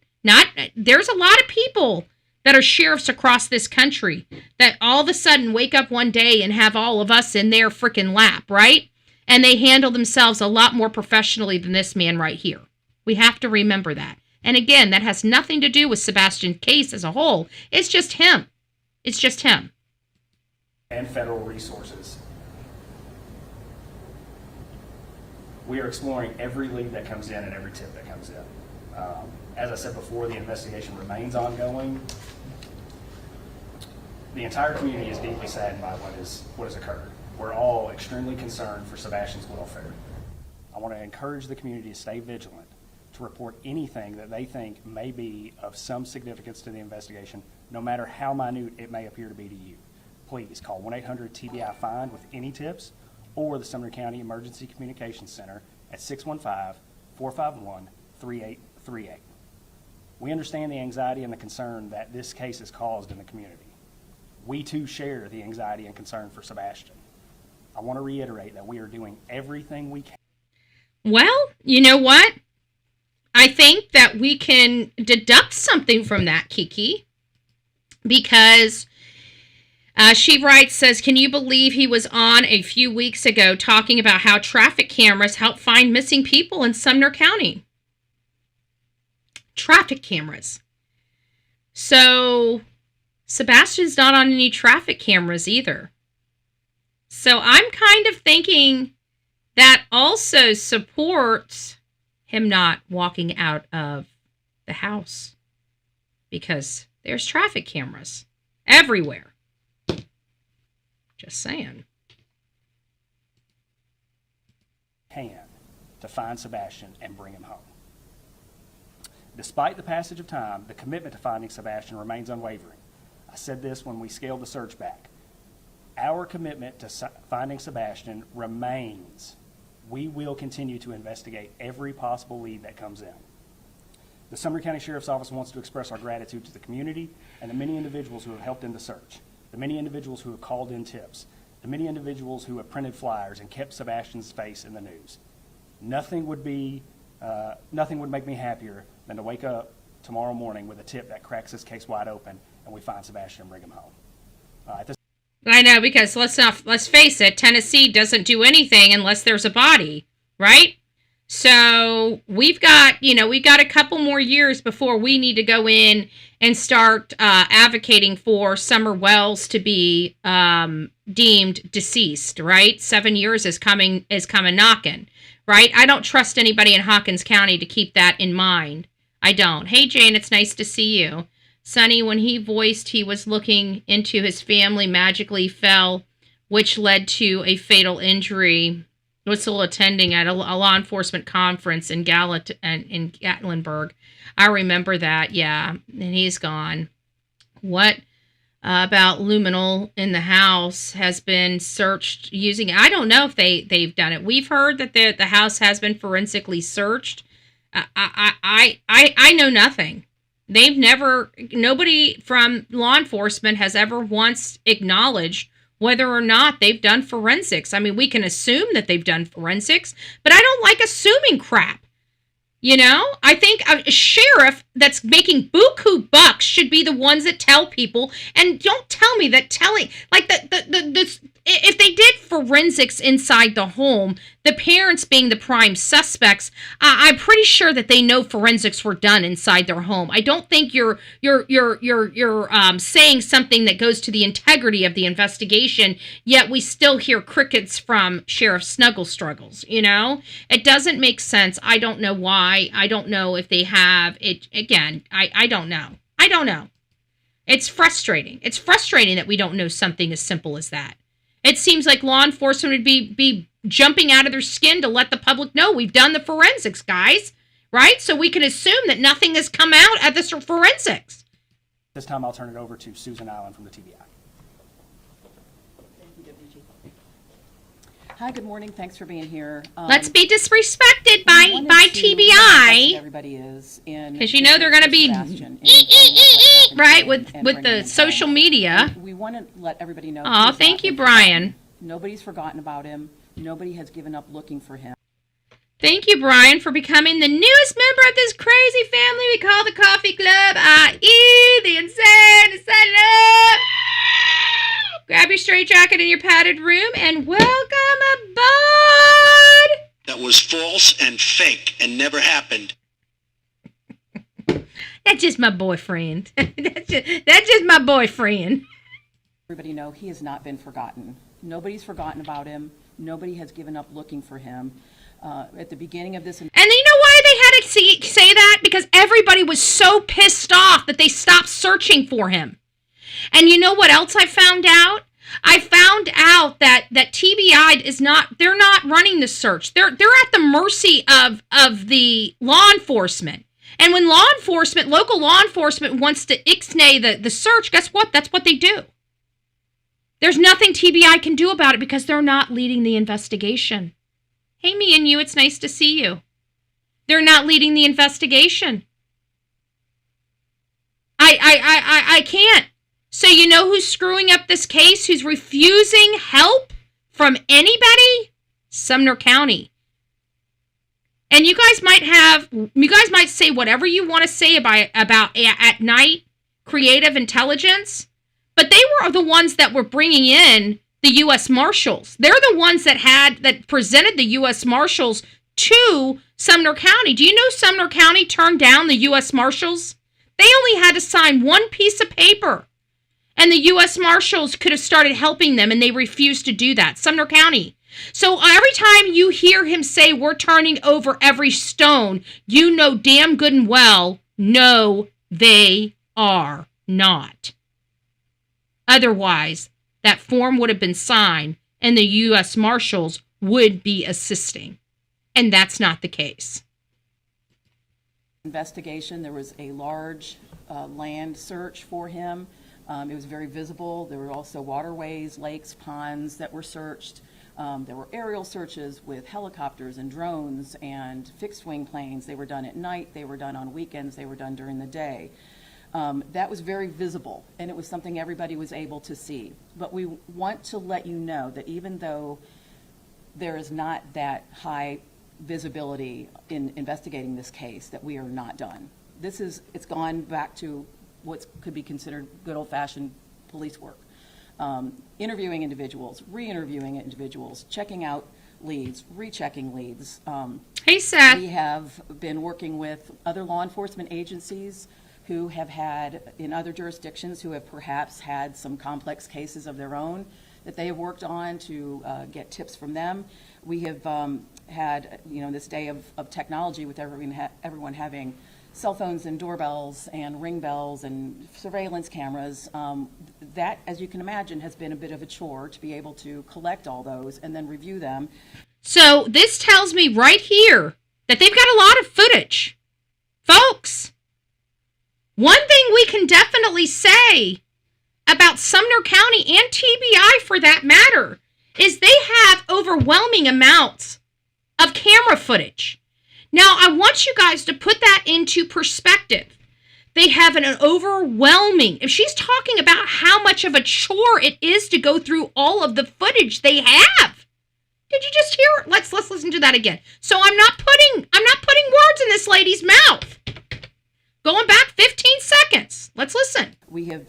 there's a lot of people that are sheriffs across this country that all of a sudden wake up one day and have all of us in their freaking lap, right? And they handle themselves a lot more professionally than this man right here. We have to remember that. And again, that has nothing to do with Sebastian's case as a whole. It's just him. It's just him. And federal resources. We are exploring every lead that comes in and every tip that comes in. As I said before, the investigation remains ongoing. The entire community is deeply saddened by what has occurred. We're all extremely concerned for Sebastian's welfare. I want to encourage the community to stay vigilant, to report anything that they think may be of some significance to the investigation, no matter how minute it may appear to be to you. Please call 1-800-TBI-FIND with any tips, or the Sumner County Emergency Communications Center at 615-451-3838. We understand the anxiety and the concern that this case has caused in the community. We too share the anxiety and concern for Sebastian. I want to reiterate that we are doing everything we can. Well, you know what? I think that we can deduct something from that, Kiki, because she writes, says, can you believe he was on a few weeks ago talking about how traffic cameras help find missing people in Sumner County? Traffic cameras. So Sebastian's not on any traffic cameras either. So I'm kind of thinking that also supports him not walking out of the house, because there's traffic cameras everywhere. Just saying. To find Sebastian and bring him home. Despite the passage of time, the commitment to finding Sebastian remains unwavering. I said this when we scaled the search back. Our commitment to finding Sebastian remains. We will continue to investigate every possible lead that comes in. The Sumner County Sheriff's Office wants to express our gratitude to the community and the many individuals who have helped in the search, the many individuals who have called in tips, the many individuals who have printed flyers and kept Sebastian's face in the news. Nothing would make me happier than to wake up tomorrow morning with a tip that cracks this case wide open and we find Sebastian and bring him home. I know, because let's face it, Tennessee doesn't do anything unless there's a body, right? So we've got a couple more years before we need to go in and start advocating for Summer Wells to be deemed deceased, right? 7 years is coming knocking, right? I don't trust anybody in Hawkins County to keep that in mind. I don't. Hey, Jane, it's nice to see you. Sonny, when he voiced he was looking into his family, magically fell, which led to a fatal injury. Was still attending at a law enforcement conference in Gatlinburg. I remember that, yeah, and he's gone. What about luminol in the house has been searched using? I don't know if they've done it. We've heard that the house has been forensically searched. I know nothing. Nobody from law enforcement has ever once acknowledged whether or not they've done forensics. I mean, we can assume that they've done forensics, but I don't like assuming crap. You know, I think a sheriff that's making buku bucks should be the ones that tell people. And don't tell me that telling, like if they did forensics inside the home, the parents being the prime suspects, I'm pretty sure that they know forensics were done inside their home. I don't think you're saying something that goes to the integrity of the investigation. Yet we still hear crickets from Sheriff Snuggle Struggles. You know, it doesn't make sense. I don't know why. I don't know if they have it again. I don't know. I don't know. It's frustrating. It's frustrating that we don't know something as simple as that. It seems like law enforcement would be jumping out of their skin to let the public know we've done the forensics, guys, right? So we can assume that nothing has come out at this forensics. This time I'll turn it over to Susan Allen from the TBI. Hi, good morning. Thanks for being here. Let's be disrespected by TBI. Everybody is in because you know they're going to be right with the social media. We want to let everybody know. Oh, thank you, Brian. Nobody's forgotten about him. Nobody has given up looking for him. Thank you, Brian, for becoming the newest member of this crazy family we call the Coffee Club, i.e. the Insane Asylum. Grab your straitjacket in your padded room and welcome aboard! That was false and fake and never happened. That's just my boyfriend. That's just my boyfriend. Everybody know he has not been forgotten. Nobody's forgotten about him. Nobody has given up looking for him. At the beginning of this... And you know why they had to say that? Because everybody was so pissed off that they stopped searching for him. And you know what else I found out? I found out that TBI is not, they're not running the search. They're at the mercy of the law enforcement. And when local law enforcement wants to ixnay the search, guess what? That's what they do. There's nothing TBI can do about it because they're not leading the investigation. Hey, me and you, it's nice to see you. They're not leading the investigation. I can't. So you know who's screwing up this case? Who's refusing help from anybody? Sumner County. And you guys might say whatever you want to say about at night creative intelligence, but they were the ones that were bringing in the U.S. Marshals. They're the ones that presented the U.S. Marshals to Sumner County. Do you know Sumner County turned down the U.S. Marshals? They only had to sign one piece of paper. And the U.S. Marshals could have started helping them, and they refused to do that. Sumner County. So every time you hear him say, we're turning over every stone, you know damn good and well, no, they are not. Otherwise, that form would have been signed, and the U.S. Marshals would be assisting. And that's not the case. Investigation, there was a large land search for him. It was very visible. There were also waterways, lakes, ponds that were searched. There were aerial searches with helicopters and drones and fixed-wing planes. They were done at night. They were done on weekends. They were done during the day. That was very visible, and it was something everybody was able to see. But we want to let you know that even though there is not that high visibility in investigating this case, that we are not done. It's gone back to what could be considered good old-fashioned police work. Interviewing individuals, re-interviewing individuals, checking out leads, rechecking leads. Hey, Seth. We have been working with other law enforcement agencies who have had, in other jurisdictions, who have perhaps had some complex cases of their own that they have worked on to get tips from them. We have had, this day of technology with everyone having cell phones and doorbells and ring bells and surveillance cameras. That, as you can imagine, has been a bit of a chore to be able to collect all those and then review them. So this tells me right here that they've got a lot of footage. Folks, one thing we can definitely say about Sumner County and TBI for that matter is they have overwhelming amounts of camera footage. Now, I want you guys to put that into perspective. They have an overwhelming, if she's talking about how much of a chore it is to go through all of the footage they have, Did you just hear it? Let's listen to that again. So I'm not putting words in this lady's mouth. Going back 15 seconds. Let's listen. We have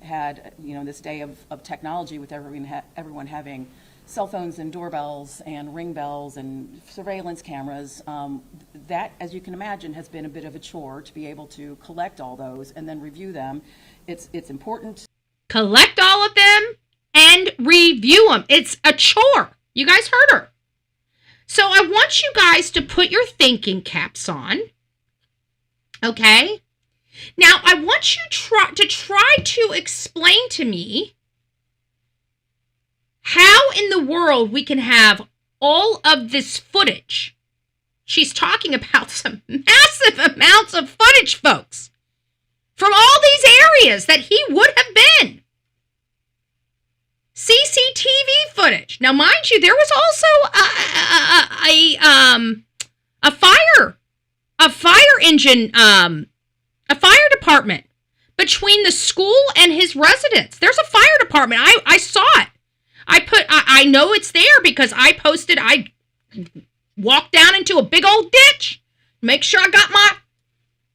had, this day of technology with everyone having cell phones and doorbells and ring bells and surveillance cameras. That, as you can imagine, has been a bit of a chore to be able to collect all those and then review them. It's important. Collect all of them and review them. It's a chore. You guys heard her. So I want you guys to put your thinking caps on. Okay? Now, I want you to try to explain to me how in the world we can have all of this footage. She's talking about some massive amounts of footage, folks, from all these areas that he would have been. CCTV footage. Now, mind you, there was also a fire department between the school and his residence. There's a fire department. I saw it. I know it's there because I walked down into a big old ditch. Make sure I got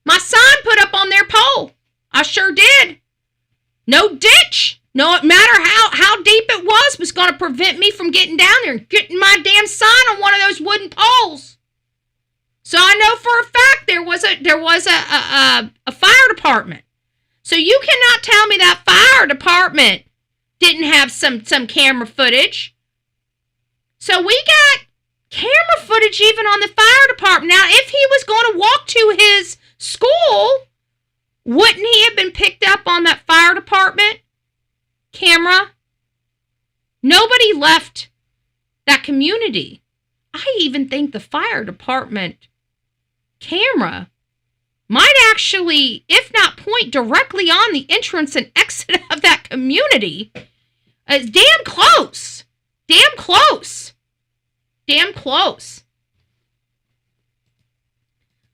my sign put up on their pole. I sure did. No ditch. No matter how deep it was going to prevent me from getting down there and getting my damn sign on one of those wooden poles. So I know for a fact there was a fire department. So you cannot tell me that fire department didn't have some camera footage. So we got camera footage even on the fire department. Now, if he was going to walk to his school, wouldn't he have been picked up on that fire department camera? Nobody left that community. I even think the fire department camera might actually, if not point directly on the entrance and exit of that community. Damn close. Damn close. Damn close.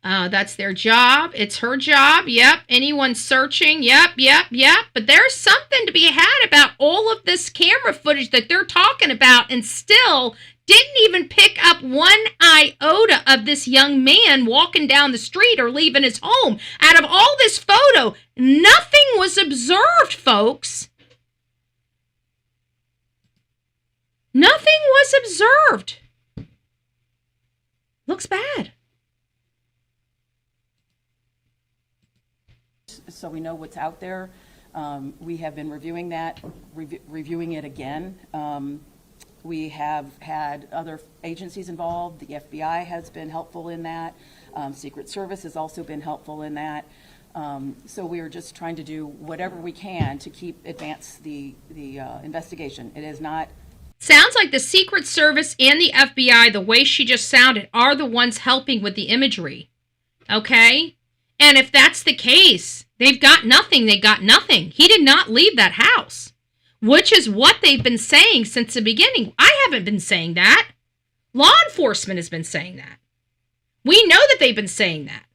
That's their job. It's her job. Yep. Anyone searching. Yep. But there's something to be had about all of this camera footage that they're talking about and still didn't even pick up one iota of this young man walking down the street or leaving his home. Out of all this photo, nothing was observed, folks. Nothing was observed. Looks bad. So we know what's out there. We have been reviewing that, reviewing it again. We have had other agencies involved. The FBI has been helpful in that. Secret Service has also been helpful in that. So we are just trying to do whatever we can to advance the investigation. It is not. Sounds like the Secret Service and the FBI, the way she just sounded, are the ones helping with the imagery. Okay? And if that's the case, they've got nothing. They got nothing. He did not leave that house, which is what they've been saying since the beginning. I haven't been saying that. Law enforcement has been saying that. We know that they've been saying that.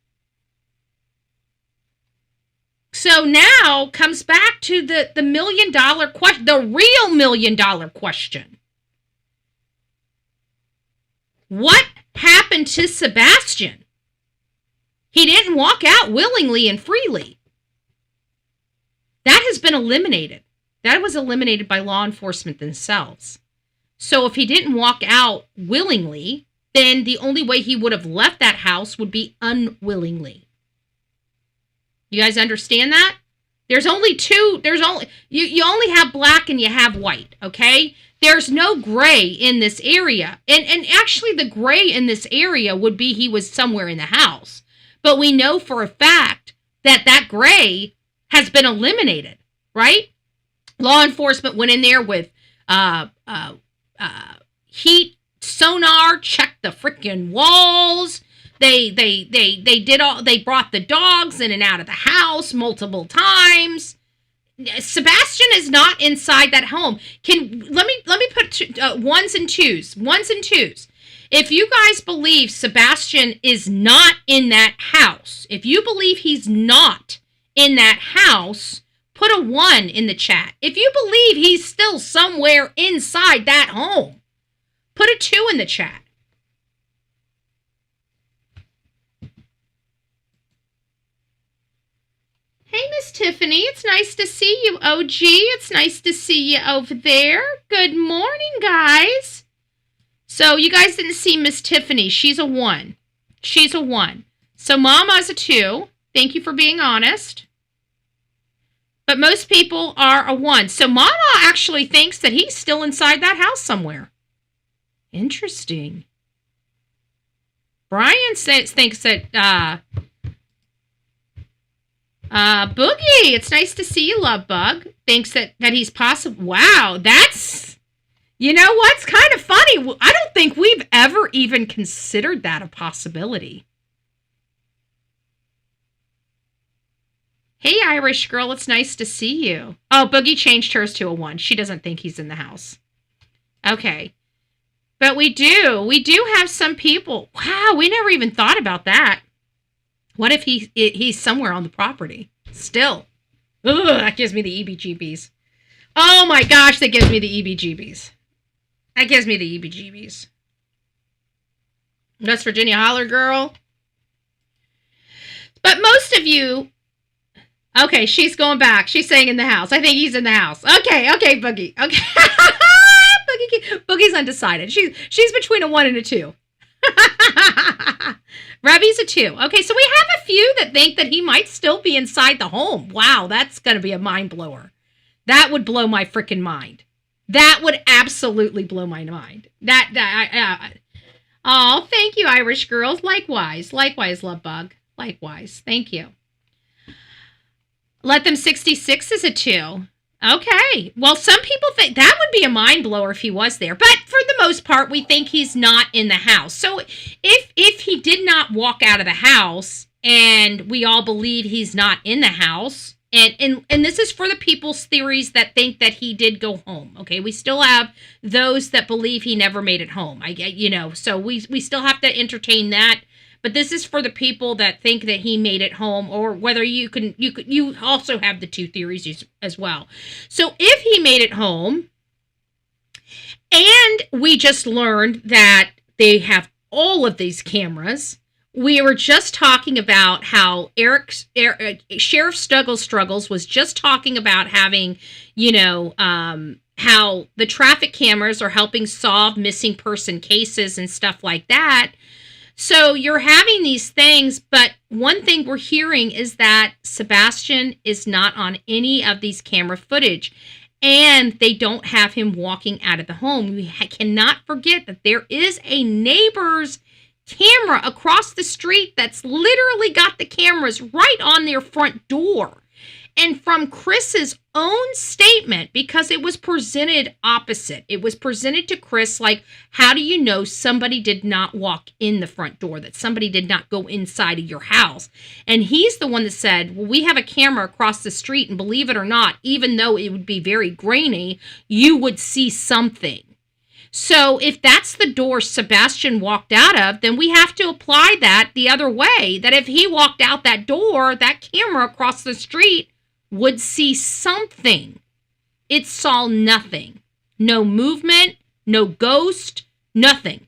So now comes back to the $1 million question, the real $1 million question. What happened to Sebastian? He didn't walk out willingly and freely. That has been eliminated. That was eliminated by law enforcement themselves. So if he didn't walk out willingly, then the only way he would have left that house would be unwillingly. You guys understand that? You only have black and you have white, okay? There's no gray in this area. And actually the gray in this area would be he was somewhere in the house. But we know for a fact that that gray has been eliminated, right? Law enforcement went in there with heat sonar, checked the freaking walls. They brought the dogs in and out of the house multiple times. Sebastian is not inside that home. Let me put ones and twos. If you guys believe Sebastian is not in that house, if you believe he's not in that house, put a 1 in the chat. If you believe he's still somewhere inside that home, Put a 2 in the chat. Hey, Miss Tiffany, it's nice to see you. OG, it's nice to see you over there. Good morning, guys. So you guys didn't see Miss Tiffany. She's a 1. She's a 1. So Mama's a 2. Thank you for being honest. But most people are a 1. So Mama actually thinks that he's still inside that house somewhere. Interesting. Brian thinks that, Boogie, it's nice to see you, Love Bug, thinks that he's possible. Wow, that's, you know what's kind of funny? I don't think we've ever even considered that a possibility. Hey, Irish girl, it's nice to see you. Oh, Boogie changed hers to a 1. She doesn't think he's in the house. Okay. But we do have some people. Wow, we never even thought about that. What if he's somewhere on the property? Still. Ugh, that gives me the EBGBs. Oh my gosh, that gives me the EBGBs. That gives me the EBGBs. West Virginia holler girl. But most of you... Okay, she's going back. She's saying in the house. I think he's in the house. Okay, Boogie. Okay. Boogie's undecided. She's between a 1 and a 2. Rebby's a 2. Okay, so we have a few that think that he might still be inside the home. Wow, that's going to be a mind blower. That would blow my freaking mind. That would absolutely blow my mind. Oh, thank you, Irish girls. Likewise, Love Bug. Likewise, thank you. Let Them 66 is a 2. Okay. Well, some people think that would be a mind blower if he was there. But for the most part, we think he's not in the house. So if he did not walk out of the house and we all believe he's not in the house, and this is for the people's theories that think that he did go home. Okay. We still have those that believe he never made it home. So we still have to entertain that. But this is for the people that think that he made it home, or whether you also have the 2 theories as well. So if he made it home, and we just learned that they have all of these cameras, we were just talking about how Sheriff Struggles was just talking about having, how the traffic cameras are helping solve missing person cases and stuff like that. So you're having these things, but one thing we're hearing is that Sebastian is not on any of these camera footage, and they don't have him walking out of the home. We cannot forget that there is a neighbor's camera across the street that's literally got the cameras right on their front door. And from Chris's own statement, because it was presented opposite, it was presented to Chris like, how do you know somebody did not walk in the front door, that somebody did not go inside of your house? And he's the one that said, well, we have a camera across the street, and believe it or not, even though it would be very grainy, you would see something. So if that's the door Sebastian walked out of, then we have to apply that the other way, that if he walked out that door, that camera across the street would see something. It saw nothing. No movement, no ghost, nothing.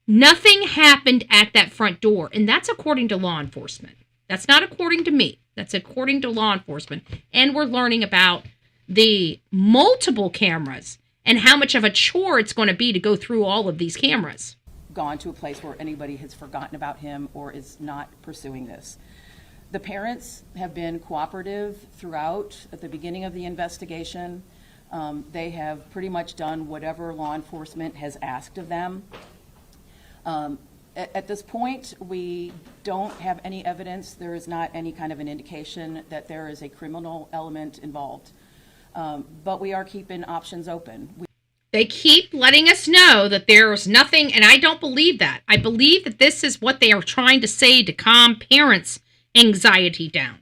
Nothing happened at that front door, and that's according to law enforcement. That's not according to me. That's according to law enforcement. And we're learning about the multiple cameras and how much of a chore it's going to be to go through all of these cameras. Gone to a place where anybody has forgotten about him or is not pursuing this. The parents have been cooperative throughout at the beginning of the investigation. They have pretty much done whatever law enforcement has asked of them. At this point, we don't have any evidence. There is not any kind of an indication that there is a criminal element involved. But we are keeping options open. They keep letting us know that there's nothing, and I don't believe that. I believe that this is what they are trying to say to calm parents' anxiety down.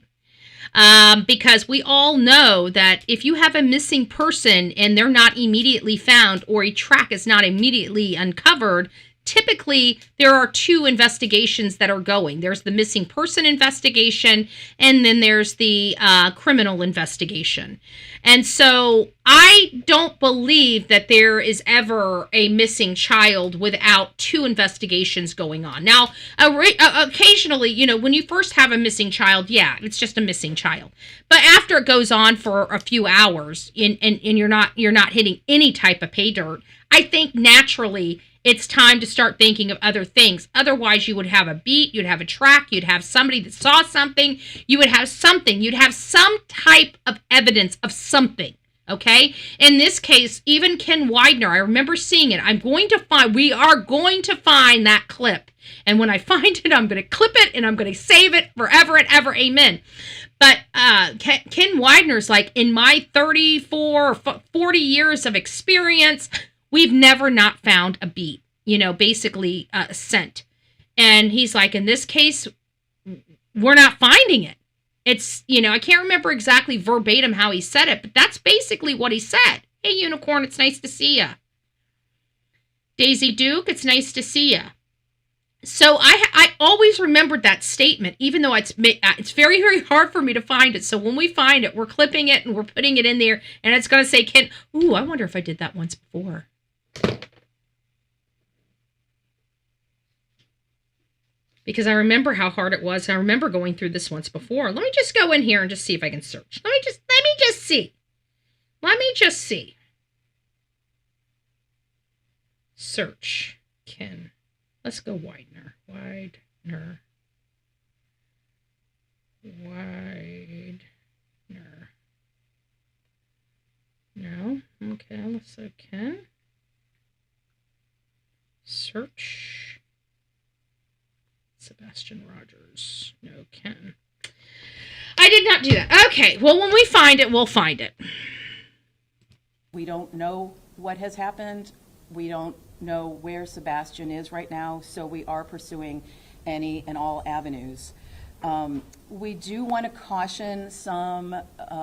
Because we all know that if you have a missing person and they're not immediately found, or a track is not immediately uncovered, typically there are 2 investigations that are going. There's the missing person investigation, and then there's the criminal investigation. And so I don't believe that there is ever a missing child without two investigations going on. Now, occasionally, you know, when you first have a missing child, yeah, it's just a missing child. But after it goes on for a few hours and you're not hitting any type of pay dirt, I think naturally it's time to start thinking of other things. Otherwise, you would have a beat, you'd have a track, you'd have somebody that saw something, you would have something, you'd have some type of evidence of something. Okay? In this case, even Ken Widener, I remember seeing it. We are going to find that clip. And when I find it, I'm going to clip it and I'm going to save it forever and ever. Amen. But Ken Widener's like, in my 34 or 40 years of experience, we've never not found a beat, you know, basically a scent. And he's like, in this case, we're not finding it. It's, you know, I can't remember exactly verbatim how he said it, but that's basically what he said. Hey, Unicorn, it's nice to see ya. Daisy Duke, it's nice to see ya. So I always remembered that statement, even though it's very, very hard for me to find it. So when we find it, we're clipping it and we're putting it in there, and it's going to say, Ken, ooh, I wonder if I did that once before. Because I remember how hard it was. I remember going through this once before. Let me just go in here and just see if I can search. Let me just see. Let me just see. Search. Ken. Let's go Widener. Widener. No. Okay, let's go Ken. Search. Sebastian Rogers. No, Ken. I did not do that. Okay, well, when we find it, we'll find it. We don't know what has happened. We don't know where Sebastian is right now, so we are pursuing any and all avenues. We do want to caution some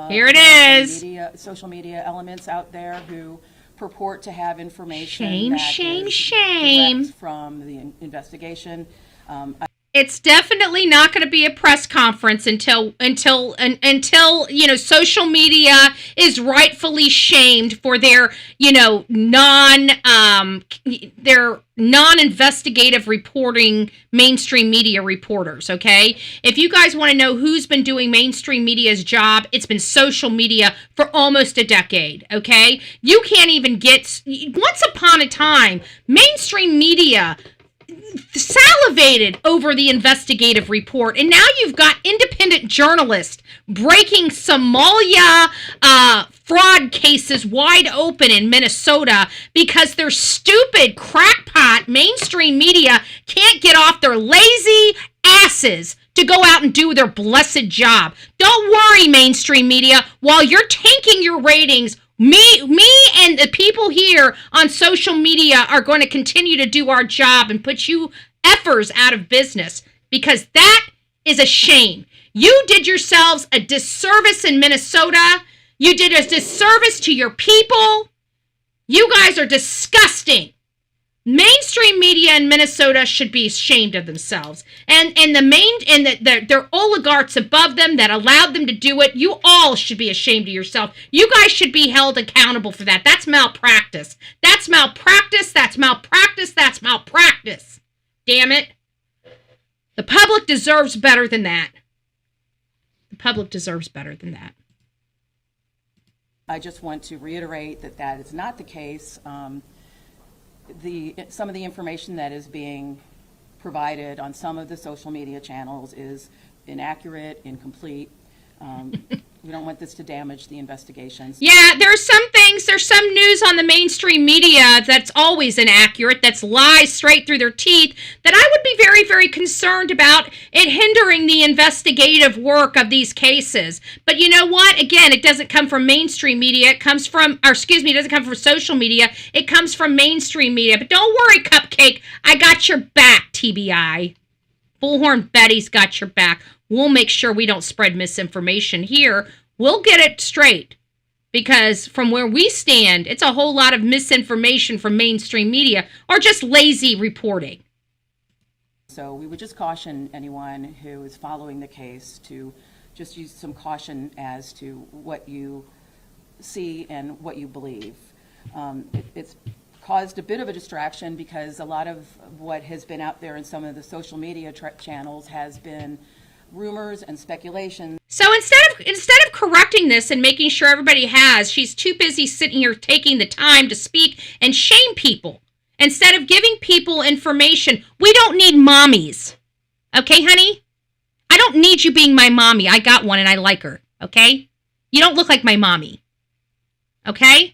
here it is. Social media elements out there who purport to have information shame from the investigation. It's definitely not going to be a press conference until you know, social media is rightfully shamed for their, you know, non-investigative reporting mainstream media reporters, okay? If you guys want to know who's been doing mainstream media's job, it's been social media for almost a decade, okay? You can't even get, once upon a time, mainstream media salivated over the investigative report, and now you've got independent journalists breaking Somalia fraud cases wide open in Minnesota because their stupid crackpot mainstream media can't get off their lazy asses to go out and do their blessed job. Don't worry, mainstream media, while you're tanking your ratings, me and the people here on social media are going to continue to do our job and put you effers out of business, because that is a shame. You did yourselves a disservice in Minnesota. You did a disservice to your people. You guys are disgusting. Mainstream media in Minnesota should be ashamed of themselves, and their oligarchs above them that allowed them to do it. You all should be ashamed of yourself. You guys should be held accountable for that. That's malpractice. That's malpractice. That's malpractice. That's malpractice. Damn it! The public deserves better than that. The public deserves better than that. I just want to reiterate that that is not the case. Some of the information that is being provided on some of the social media channels is inaccurate, incomplete. We don't want this to damage the investigations. Yeah, there's some news on the mainstream media that's always inaccurate, that's lies straight through their teeth, that I would be very, very concerned about it hindering the investigative work of these cases. But you know what? Again, it doesn't come from mainstream media. It doesn't come from social media. It comes from mainstream media. But don't worry, Cupcake. I got your back, TBI. Bullhorn Betty's got your back. We'll make sure we don't spread misinformation here. We'll get it straight. Because from where we stand, it's a whole lot of misinformation from mainstream media or just lazy reporting. So we would just caution anyone who is following the case to just use some caution as to what you see and what you believe. It's caused a bit of a distraction because a lot of what has been out there in some of the social media channels has been rumors and speculation. So instead of correcting this and making sure everybody has, she's too busy sitting here taking the time to speak and shame people. Instead of giving people information, we don't need mommies. Okay, honey? I don't need you being my mommy. I got one and I like her. Okay? You don't look like my mommy. Okay?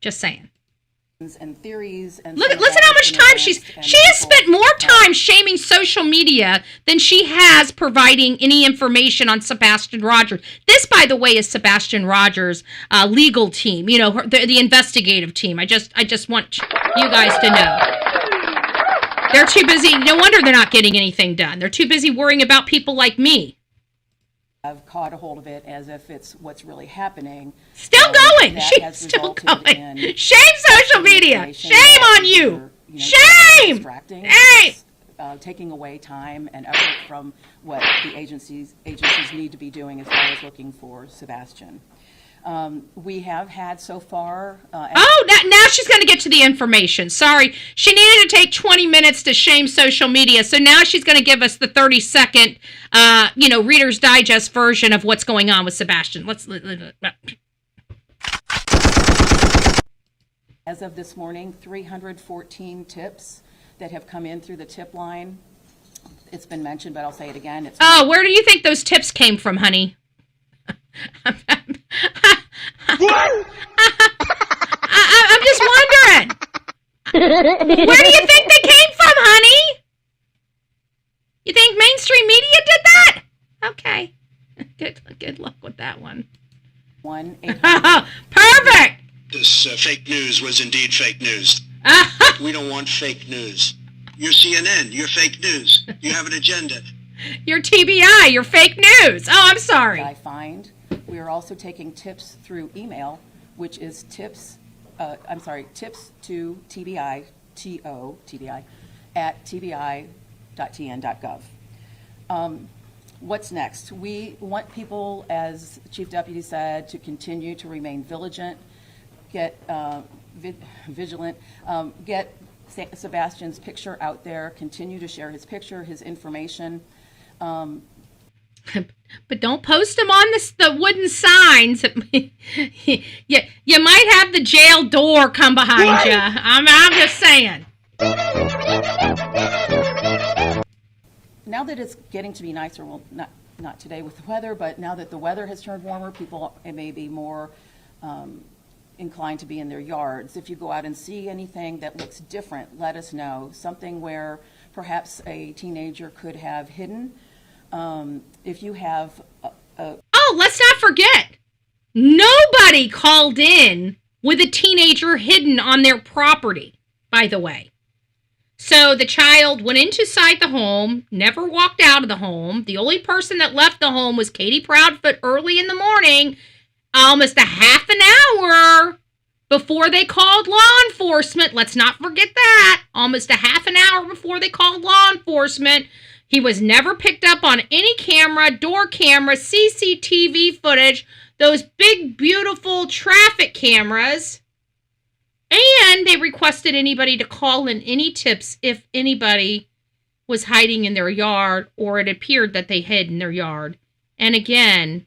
Just saying. And theories and listen how much time she has spent more time shaming social media than she has providing any information on Sebastian Rogers. This, by the way, is Sebastian Rogers' legal team. You know, the investigative team. I just want you guys to know they're too busy. No wonder they're not getting anything done. They're too busy worrying about people like me. I've caught a hold of it as if it's what's really happening. Still going. She's still going. Shame social media. Shame on you. Shame. Distracting. Hey. Taking away time and effort from what the agencies need to be doing as far as looking for Sebastian. We have had so far. Now she's going to get to the information. Sorry. She needed to take 20 minutes to shame social media. So now she's going to give us the 30-second, Reader's Digest version of what's going on with Sebastian. As of this morning, 314 tips that have come in through the tip line. It's been mentioned, but I'll say it again. Where do you think those tips came from, honey? I'm just wondering. Where do you think they came from, honey? You think mainstream media did that? Okay. Good luck with that one. 1-800. Perfect. This fake news was indeed fake news. We don't want fake news. You're CNN. You're fake news. You have an agenda. You're TBI. You're fake news. Oh, I'm sorry. I find we are also taking tips through email, which is tips to TBI, TBI, at tbi.tn.gov. What's next? We want people, as Chief Deputy said, to continue to remain vigilant, get Sebastian's picture out there, continue to share his picture, his information. But don't post them on the wooden signs. You might have the jail door come behind you. I'm just saying. Now that it's getting to be nicer, well, not today with the weather, but now that the weather has turned warmer, people may be more inclined to be in their yards. If you go out and see anything that looks different, let us know. Something where perhaps a teenager could have hidden. If you have let's not forget, nobody called in with a teenager hidden on their property, by the way. So the child went inside the home, never walked out of the home. The only person that left the home was Katie Proudfoot early in the morning, almost a half an hour before they called law enforcement. Let's not forget that. Almost a half an hour before they called law enforcement. He was never picked up on any camera, door camera, CCTV footage, those big, beautiful traffic cameras. And they requested anybody to call in any tips if anybody was hiding in their yard or it appeared that they hid in their yard. And again,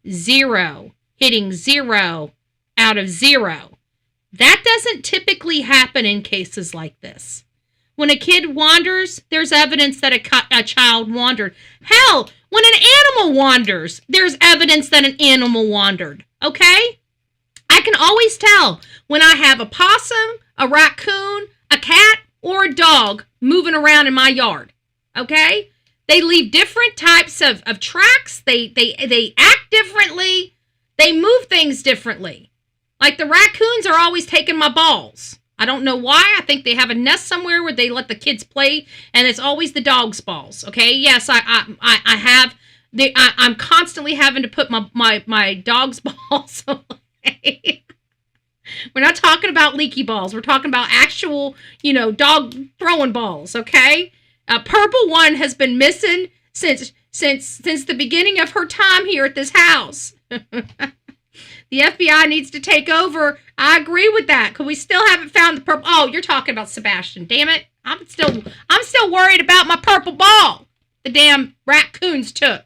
0, hitting 0 out of 0. That doesn't typically happen in cases like this. When a kid wanders, there's evidence that a child wandered. Hell, when an animal wanders, there's evidence that an animal wandered. Okay? I can always tell when I have a possum, a raccoon, a cat, or a dog moving around in my yard. Okay? They leave different types of tracks. They act differently. They move things differently. Like the raccoons are always taking my balls. I don't know why. I think they have a nest somewhere where they let the kids play, and it's always the dog's balls. Okay? Yes, I have. I'm constantly having to put my dog's balls away. We're not talking about leaky balls. We're talking about actual, dog throwing balls. Okay? Purple one has been missing since the beginning of her time here at this house. The FBI needs to take over. I agree with that, because we still haven't found the purple. Oh, you're talking about Sebastian. Damn it. I'm still worried about my purple ball the damn raccoons took.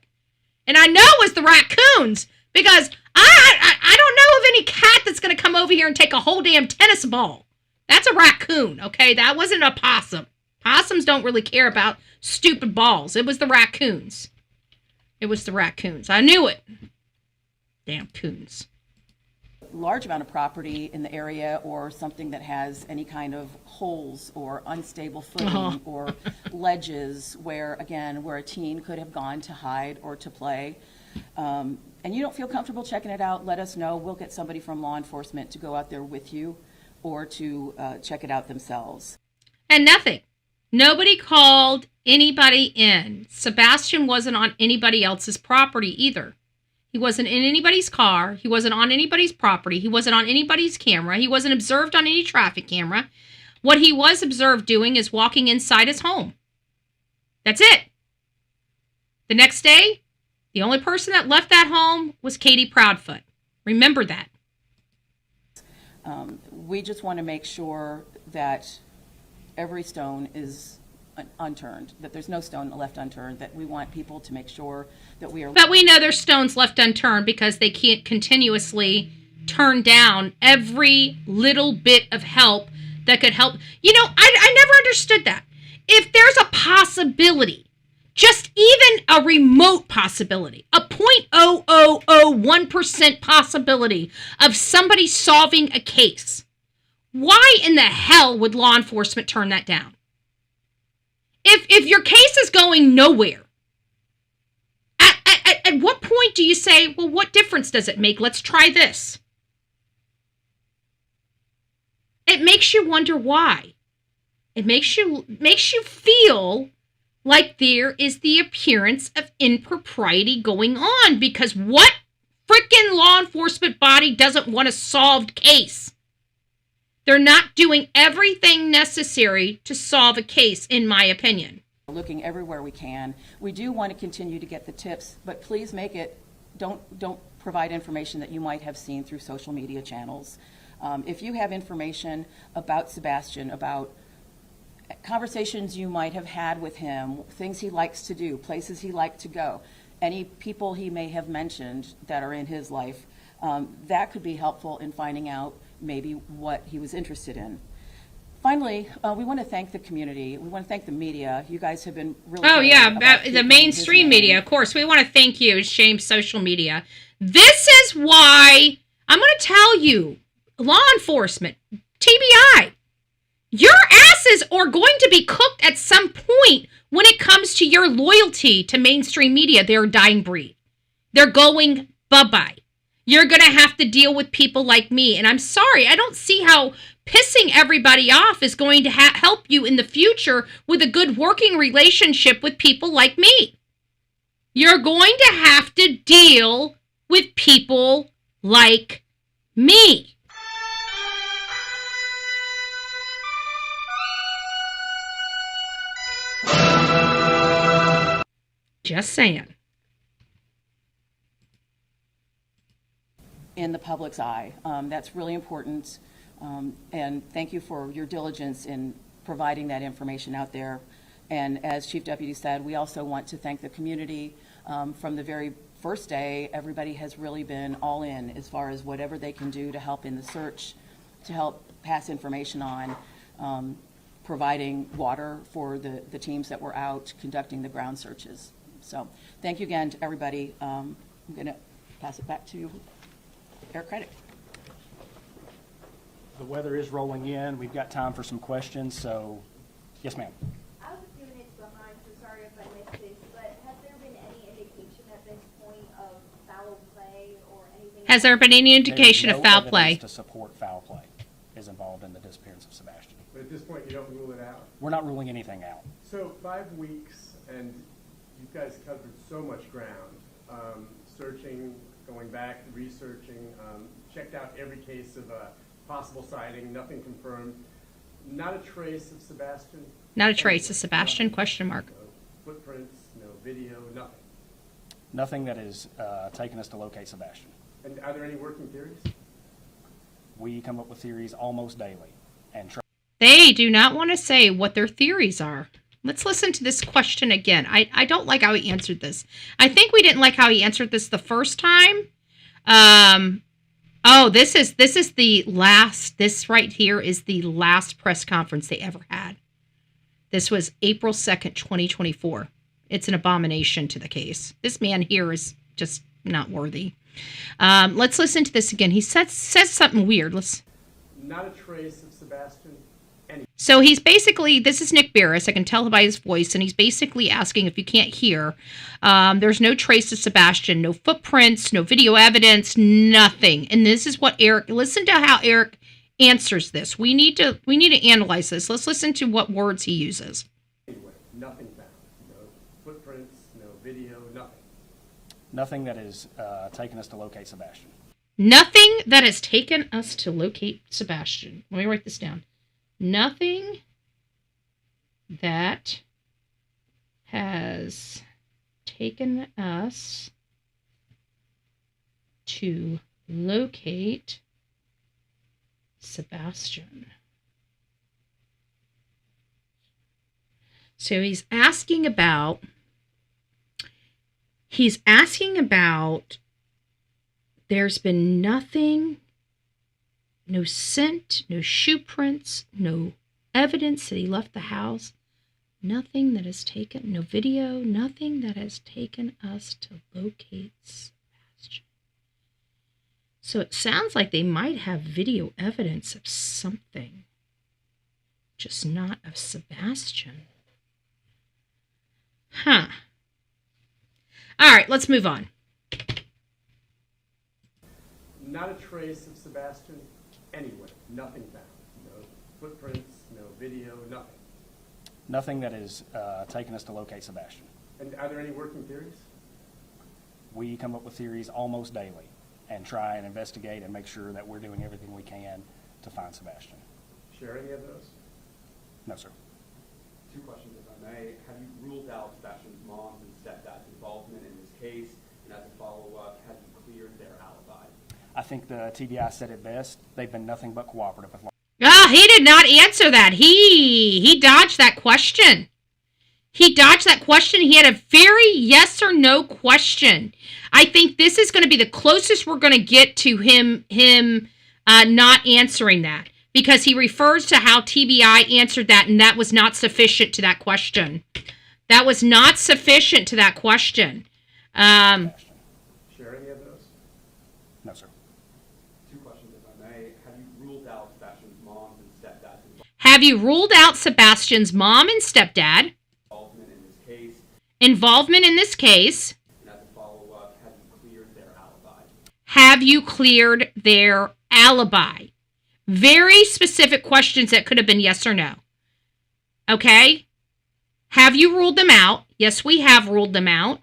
And I know it was the raccoons, because I don't know of any cat that's going to come over here and take a whole damn tennis ball. That's a raccoon, okay? That wasn't a possum. Possums don't really care about stupid balls. It was the raccoons. It was the raccoons. I knew it. Damn coons. Large amount of property in the area, or something that has any kind of holes or unstable footing or ledges where a teen could have gone to hide or to play, and you don't feel comfortable checking it out, let us know. We'll get somebody from law enforcement to go out there with you, or to check it out themselves. And nothing. Nobody called anybody in. Sebastian wasn't on anybody else's property either. He wasn't in anybody's car. He wasn't on anybody's property. He wasn't on anybody's camera. He wasn't observed on any traffic camera. What he was observed doing is walking inside his home. That's it. The next day, the only person that left that home was Katie Proudfoot. Remember that. We just want to make sure that every stone is unturned, that there's no stone left unturned, that we want people to make sure that we are... But we know there's stones left unturned because they can't continuously turn down every little bit of help that could help. You know, I never understood that. If there's a possibility, just even a remote possibility, a 0.0001% possibility of somebody solving a case, why in the hell would law enforcement turn that down? If your case is going nowhere, at what point do you say, well, what difference does it make? Let's try this. It makes you wonder why. It makes you feel like there is the appearance of impropriety going on, because what freaking law enforcement body doesn't want a solved case? They're not doing everything necessary to solve a case, in my opinion. We're looking everywhere we can. We do want to continue to get the tips, but please don't provide information that you might have seen through social media channels. If you have information about Sebastian, about conversations you might have had with him, things he likes to do, places he likes to go, any people he may have mentioned that are in his life, that could be helpful in finding out maybe what he was interested in. Finally, we want to thank the community. We want to thank the media. You guys have been really... Oh, yeah, the mainstream media. Of course, we want to thank you. Shame social media. This is why I'm going to tell you, law enforcement, TBI, your asses are going to be cooked at some point when it comes to your loyalty to mainstream media. They're a dying breed. They're going bye-bye. You're going to have to deal with people like me. And I'm sorry, I don't see how pissing everybody off is going to help you in the future with a good working relationship with people like me. You're going to have to deal with people like me. Just saying. In the public's eye. That's really important. And thank you for your diligence in providing that information out there. And as Chief Deputy said, we also want to thank the community. From the very first day, everybody has really been all in as far as whatever they can do to help in the search, to help pass information on, providing water for the teams that were out conducting the ground searches. So thank you again to everybody. I'm going to pass it back to you, Eric Craddock. The weather is rolling in. We've got time for some questions, so yes, ma'am. I was a few minutes behind, so sorry if I missed this, but has there been any indication at this point of foul play or anything? Has there been any indication of foul play? To support foul play is involved in the disappearance of Sebastian. But at this point, you don't rule it out? We're not ruling anything out. So 5 weeks, and you guys covered so much ground, searching, going back, researching, checked out every case of a possible sighting, nothing confirmed, not a trace of Sebastian? Not a trace of Sebastian, question mark. No footprints, no video, nothing? Nothing that is taking us to locate Sebastian. And are there any working theories? We come up with theories almost daily and try. They do not want to say what their theories are. Let's listen to this question again. I don't like how he answered this. I think we didn't like how he answered this the first time. This is the last. This right here is the last press conference they ever had. This was April 2nd, 2024. It's an abomination to the case. This man here is just not worthy. Let's listen to this again. He says something weird. Not a trace of Sebastian. So he's basically, this is Nick Barris, I can tell by his voice, and he's basically asking, if you can't hear, there's no trace of Sebastian, no footprints, no video evidence, nothing. And this is what Eric, listen to how Eric answers this. We need to analyze this. Let's listen to what words he uses. Anyway, nothing found. No footprints, no video, nothing. Nothing that has taken us to locate Sebastian. Nothing that has taken us to locate Sebastian. Let me write this down. Nothing that has taken us to locate Sebastian. So he's asking about there's been nothing, no scent, no shoe prints, no evidence that he left the house, nothing that has taken, no video, nothing that has taken us to locate Sebastian. So it sounds like they might have video evidence of something, just not of Sebastian. Huh. All right, let's move on. Not a trace of Sebastian anywhere. Nothing found. No footprints, no video, nothing. Nothing that has taken us to locate Sebastian. And are there any working theories? We come up with theories almost daily and try and investigate and make sure that we're doing everything we can to find Sebastian. Share any of those? No, sir. Two questions, if I may. Have you ruled out Sebastian's mom's and stepdad's involvement in this case? And as a follow-up, have you cleared their alibi? I think the TBI said it best. They've been nothing but cooperative with law. He did not answer that. He dodged that question. He dodged that question. He had a very yes or no question. I think this is going to be the closest we're going to get to him not answering that, because he refers to how TBI answered that, and that was not sufficient to that question. That was not sufficient to that question. Share any of those? No, sir. Two questions, if I may. Have you ruled out Sebastian's mom's and stepdad's Have you ruled out Sebastian's mom and stepdad involvement in this case? Involvement in this case. And as a follow-up, have you cleared their alibi? Have you cleared their alibi? Very specific questions that could have been yes or no. Okay? Have you ruled them out? Yes, we have ruled them out.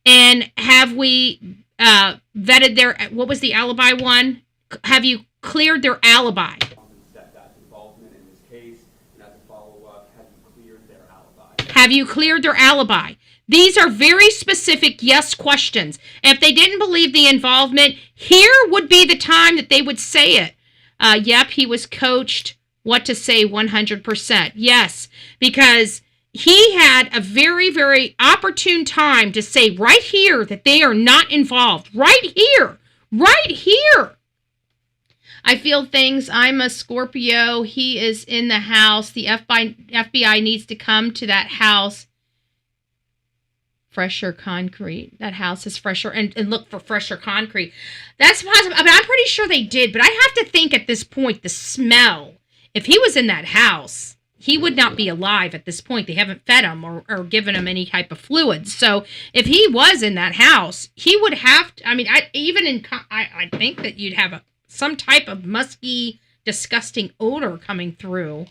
And have we vetted their, what was the alibi one? Have you cleared their alibi? Stepdad's involvement in this case. And as a follow-up, have you cleared their alibi? Have you cleared their alibi? These are very specific yes questions. If they didn't believe the involvement, here would be the time that they would say it. Yep, he was coached what to say 100%. Yes, because he had a very, very opportune time to say right here that they are not involved. Right here. Right here. I feel things. I'm a Scorpio. He is in the house. The FBI needs to come to that house. Fresher concrete. That house is fresher, and look for fresher concrete. That's possible. I mean, I'm pretty sure they did, but I have to think at this point, the smell. If he was in that house, he would not be alive at this point. They haven't fed him or given him any type of fluids. So if he was in that house, he would have to, I mean, I think that you'd have some type of musky, disgusting odor coming through.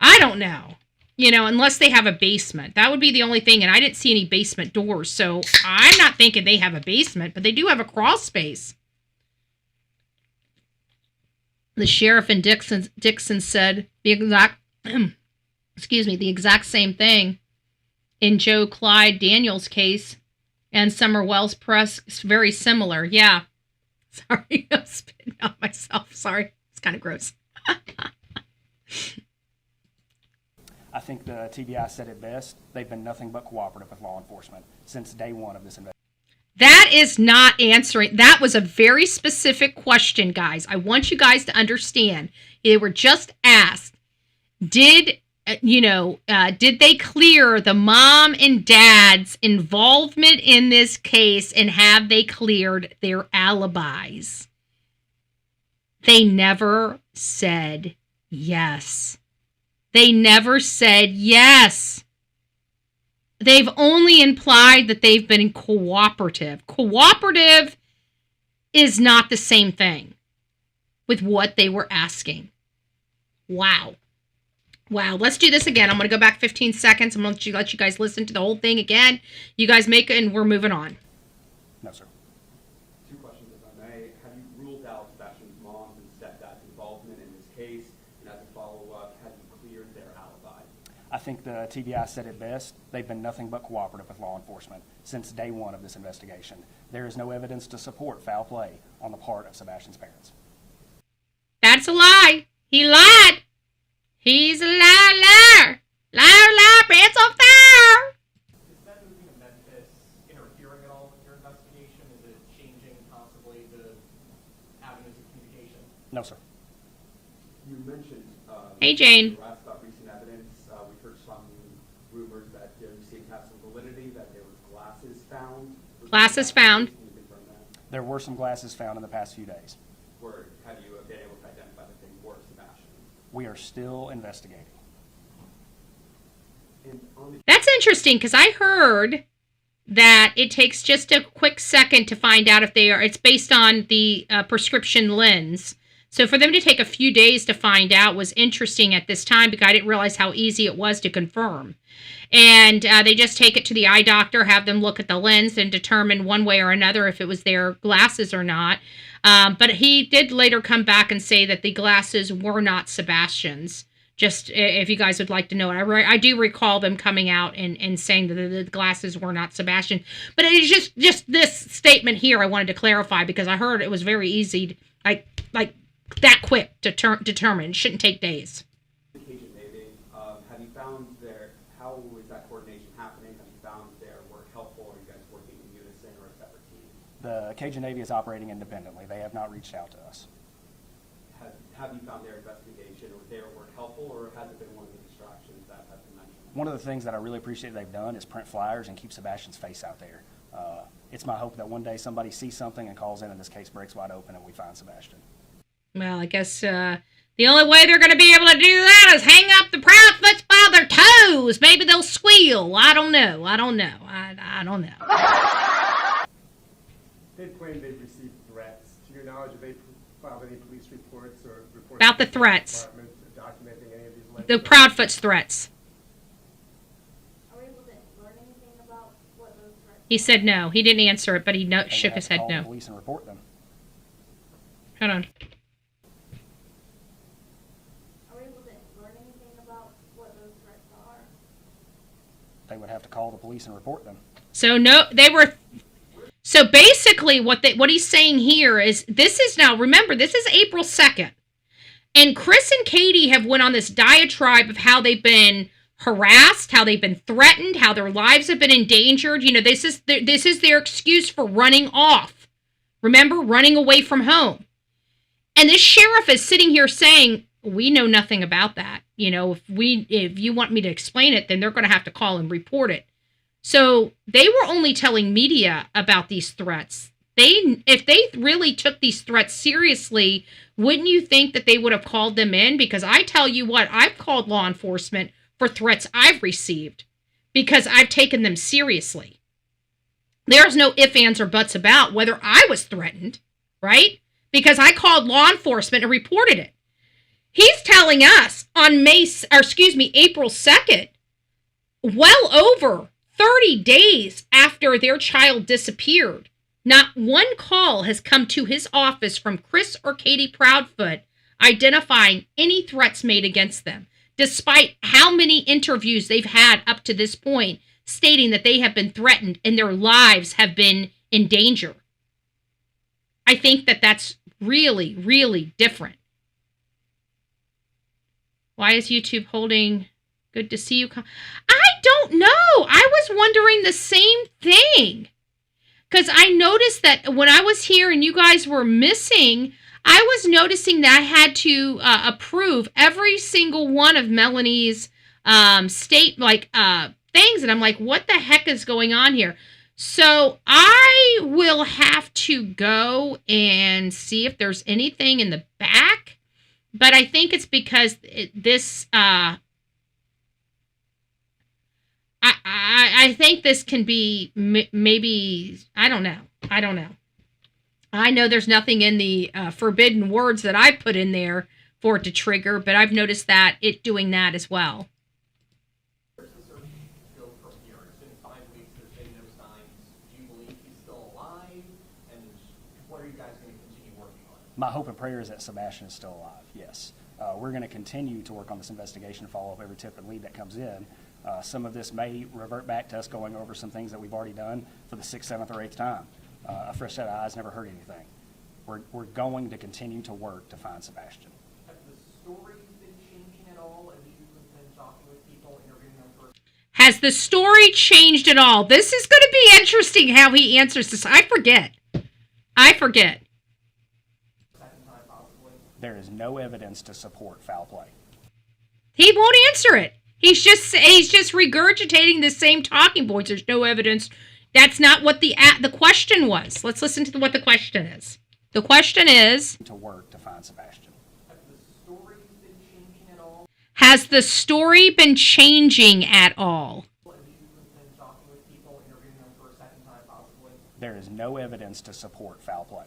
I don't know. You know, unless they have a basement. That would be the only thing. And I didn't see any basement doors. So I'm not thinking they have a basement, but they do have a crawl space. The sheriff and Dixon said the exact same thing in Joe Clyde Daniels' case. And Summer Wells Press is very similar. Yeah. Sorry, I'm spitting out myself. Sorry. It's kind of gross. I think the TBI said it best. They've been nothing but cooperative with law enforcement since day one of this investigation. That is not answering. That was a very specific question, guys. I want you guys to understand. They were just asked, did they clear the mom and dad's involvement in this case, and have they cleared their alibis? They never said yes. They never said yes. They've only implied that they've been cooperative. Cooperative is not the same thing with what they were asking. Wow. Wow. Let's do this again. I'm going to go back 15 seconds. I'm going to let you guys listen to the whole thing again. You guys make it, and we're moving on. No, sir. Two questions, if I may. Have you ruled out Sebastian's mom's and stepdad's involvement in this case? And as a follow-up, have you cleared their alibi? I think the TBI said it best. They've been nothing but cooperative with law enforcement since day one of this investigation. There is no evidence to support foul play on the part of Sebastian's parents. That's a lie. He lied. He's a liar. Liar, pants on fire. Is that moving to Memphis interfering at all with your investigation? Is it changing possibly the avenues of communication? No, sir. You mentioned Hey, Jane. you asked about recent evidence. We've heard some rumors that you seem to have some validity, that there was glasses found. Glasses found. Can you confirm that? There were some glasses found in the past few days. Or have you been able to identify that they were Sebastian? We are still investigating. And on the That's interesting, because I heard that it takes just a quick second to find out if they are. It's based on the prescription lens. So for them to take a few days to find out was interesting at this time, because I didn't realize how easy it was to confirm. And they just take it to the eye doctor, have them look at the lens and determine one way or another if it was their glasses or not. But he did later come back and say that the glasses were not Sebastian's. Just if you guys would like to know it. I do recall them coming out and saying that the glasses were not Sebastian. But it is just this statement here I wanted to clarify, because I heard it was very easy, like that quick to determine. It shouldn't take days. Cajun Navy, have you found how is that coordination happening? Have you found their work helpful? Are you guys working in unison or a separate team? The Cajun Navy is operating independently. They have not reached out to us. Have you found their investigation or their work helpful, or has it been one of the distractions that have been mentioned? One of the things that I really appreciate they've done is print flyers and keep Sebastian's face out there. It's my hope that one day somebody sees something and calls in and this case breaks wide open and we find Sebastian. Well, I guess the only way they're going to be able to do that is hang up the Proudfoots by their toes. Maybe they'll squeal. I don't know. I don't know. They've claimed they've received threats. To your knowledge, have they filed any police reports or reports About the threats. Documenting any of these letters? The Proudfoots threats. Are we able to learn anything about what those threats He said no. He didn't answer it, but he They shook have his to head call the no. police and report them. Hold on. Are we able to learn anything about what those threats are? They would have to call the police and report them. So no, they were. So basically, what he's saying here is this is now. Remember, this is April 2nd, and Chris and Katie have went on this diatribe of how they've been harassed, how they've been threatened, how their lives have been endangered. You know, this is their excuse for running off. Remember, running away from home. And this sheriff is sitting here saying, we know nothing about that. You know, if you want me to explain it, then they're going to have to call and report it. So they were only telling media about these threats. If they really took these threats seriously, wouldn't you think that they would have called them in? Because I tell you what, I've called law enforcement for threats I've received because I've taken them seriously. There's no ifs, ands, or buts about whether I was threatened, right? Because I called law enforcement and reported it. He's telling us on April 2nd, well over 30 days after their child disappeared, not one call has come to his office from Chris or Katie Proudfoot identifying any threats made against them, despite how many interviews they've had up to this point stating that they have been threatened and their lives have been in danger. I think that that's really, really different. Why is YouTube holding? Good to see you. I don't know. I was wondering the same thing. Because I noticed that when I was here and you guys were missing, I was noticing that I had to approve every single one of Melanie's things. And I'm like, what the heck is going on here? So I will have to go and see if there's anything in the back. But I think it's because I think this can be maybe, I don't know. I know there's nothing in the forbidden words that I put in there for it to trigger, but I've noticed that it doing that as well. Where's the search go from here? It's been 5 weeks, there's been no signs. Do you believe he's still alive? And what are you guys going to continue working on? My hope and prayer is that Sebastian is still alive, yes. We're going to continue to work on this investigation, follow up every tip and lead that comes in. Some of this may revert back to us going over some things that we've already done for the 6th, 7th, or 8th time. A fresh set of eyes never hurt anything. We're going to continue to work to find Sebastian. Have the stories been changing at all as you've been talking with people, interviewing them first? Has the story changed at all? This is going to be interesting how he answers this. I forget. Second time, possibly. There is no evidence to support foul play. He won't answer it. He's just regurgitating the same talking points. There's no evidence. That's not what the question was. Let's listen to what the question is. The question is, to work to find Sebastian. Have the stories been changing at all? Has the story been changing at all? As you've been talking with people, interviewing them for a second time, possibly. There is no evidence to support foul play.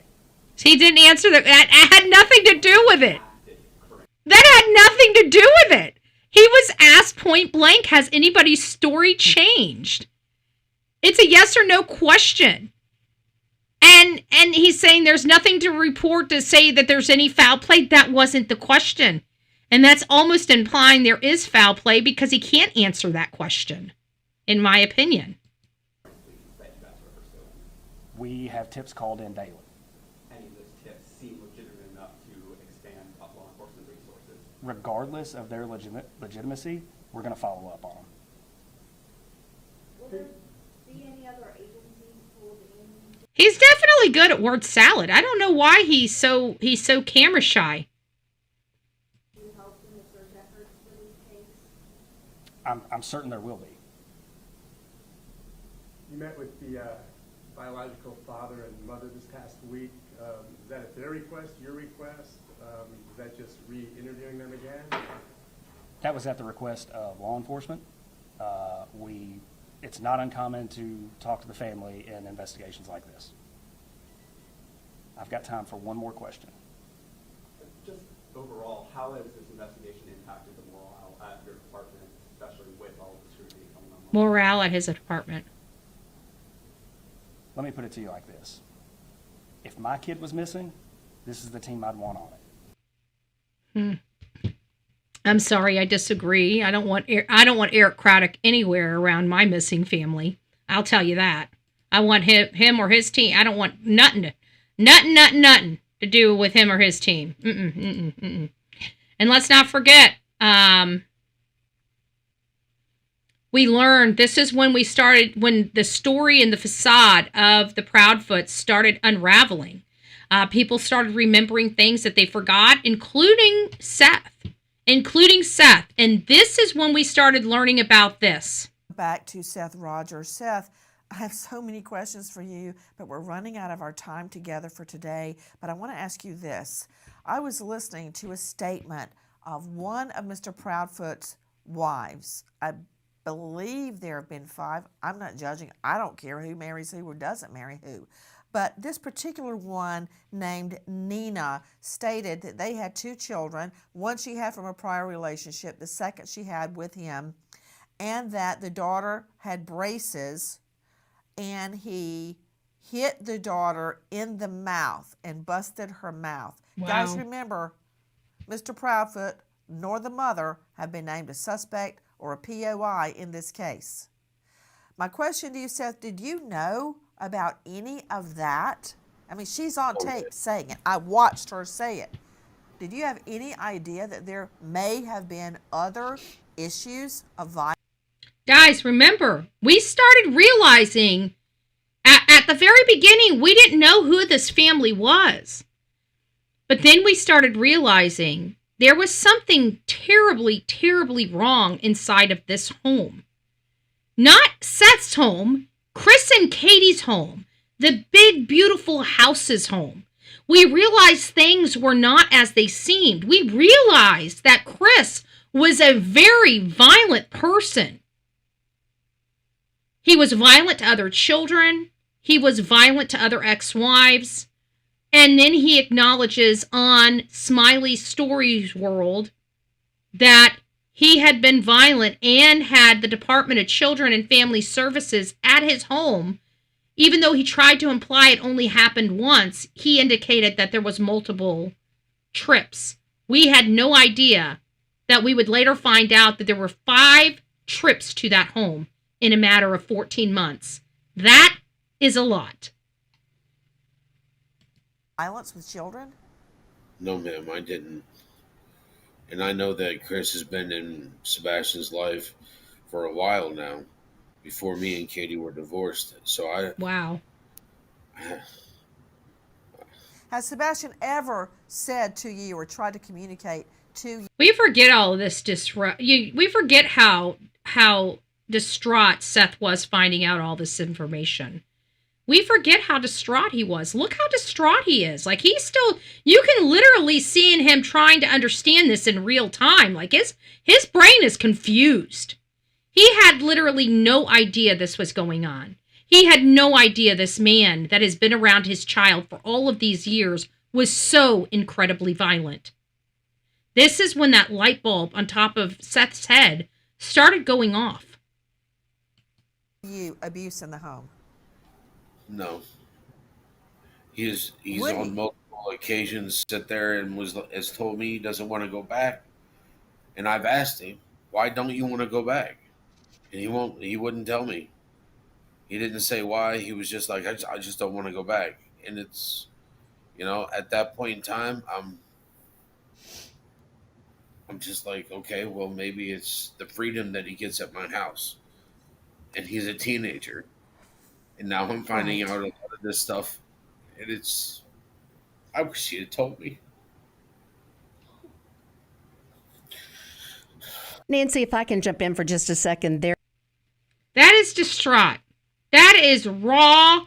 He didn't answer that. That had nothing to do with it. That had nothing to do with it. He was asked point blank, has anybody's story changed? It's a yes or no question. And he's saying there's nothing to report to say that there's any foul play. That wasn't the question. And that's almost implying there is foul play because he can't answer that question, in my opinion. We have tips called in daily. Any of those tips seem legitimate enough to expand law enforcement resources? Regardless of their legitimacy, we're going to follow up on them. Will there be any other agencies pulled in? He's definitely good at word salad. I don't know why he's so camera shy. Do you help in the search efforts for this case? I'm certain there will be. You met with the biological father and mother this past week. Is that at their request, your request? Is that just re-interviewing them again? That was at the request of law enforcement. It's not uncommon to talk to the family in investigations like this. I've got time for one more question. Just overall, how has this investigation impacted the morale at your department, especially with all of the scrutiny coming on? Morale at his department. Let me put it to you like this. If my kid was missing, this is the team I'd want on it. I'm sorry, I disagree. I don't want Eric Craddock anywhere around my missing family. I'll tell you that. I want him or his team. I don't want nothing to do with him or his team. And let's not forget, we learned this is when when the story and the facade of the Proudfoots started unraveling. People started remembering things that they forgot, including Seth. And this is when we started learning about this. Back to Seth Rogers. Seth, I have so many questions for you, but we're running out of our time together for today. But I want to ask you this. I was listening to a statement of one of Mr. Proudfoot's wives. I believe there have been 5. I'm not judging. I don't care who marries who or doesn't marry who. But this particular one named Nina stated that they had 2 children. One she had from a prior relationship, the second she had with him, and that the daughter had braces and he hit the daughter in the mouth and busted her mouth. Wow. Guys, remember, Mr. Proudfoot nor the mother have been named a suspect or a POI in this case. My question to you, Seth, did you know about any of that? I mean, she's on tape saying it. I watched her say it. Did you have any idea that there may have been other issues of violence? Guys, remember, we started realizing at the very beginning, we didn't know who this family was. But then we started realizing there was something terribly, terribly wrong inside of this home. Not Seth's home, Chris and Katie's home, the big, beautiful house's home. We realized things were not as they seemed. We realized that Chris was a very violent person. He was violent to other children. He was violent to other ex-wives. And then he acknowledges on Smiley Stories World that he had been violent and had the Department of Children and Family Services at his home. Even though he tried to imply it only happened once, he indicated that there was multiple trips. We had no idea that we would later find out that there were 5 trips to that home in a matter of 14 months. That is a lot. Violence with children? No, ma'am, I didn't. And I know that Chris has been in Sebastian's life for a while now, before me and Katie were divorced. So Wow. Has Sebastian ever said to you or tried to communicate to you? We forget all of this we forget how distraught Seth was finding out all this information. We forget how distraught he was. Look how distraught he is. Like, he's still, you can literally see in him trying to understand this in real time. Like, his brain is confused. He had literally no idea this was going on. He had no idea this man that has been around his child for all of these years was so incredibly violent. This is when that light bulb on top of Seth's head started going off. You abuse in the home? No. He's on multiple occasions sit there and has told me he doesn't want to go back. And I've asked him, why don't you want to go back? And he wouldn't tell me. He didn't say why. He was just like, I just don't want to go back. And it's, at that point in time, I'm just like, okay, well, maybe it's the freedom that he gets at my house. And he's a teenager. And now I'm finding out a lot of this stuff. And I wish he had told me. Nancy, if I can jump in for just a second there. That is distraught. That is raw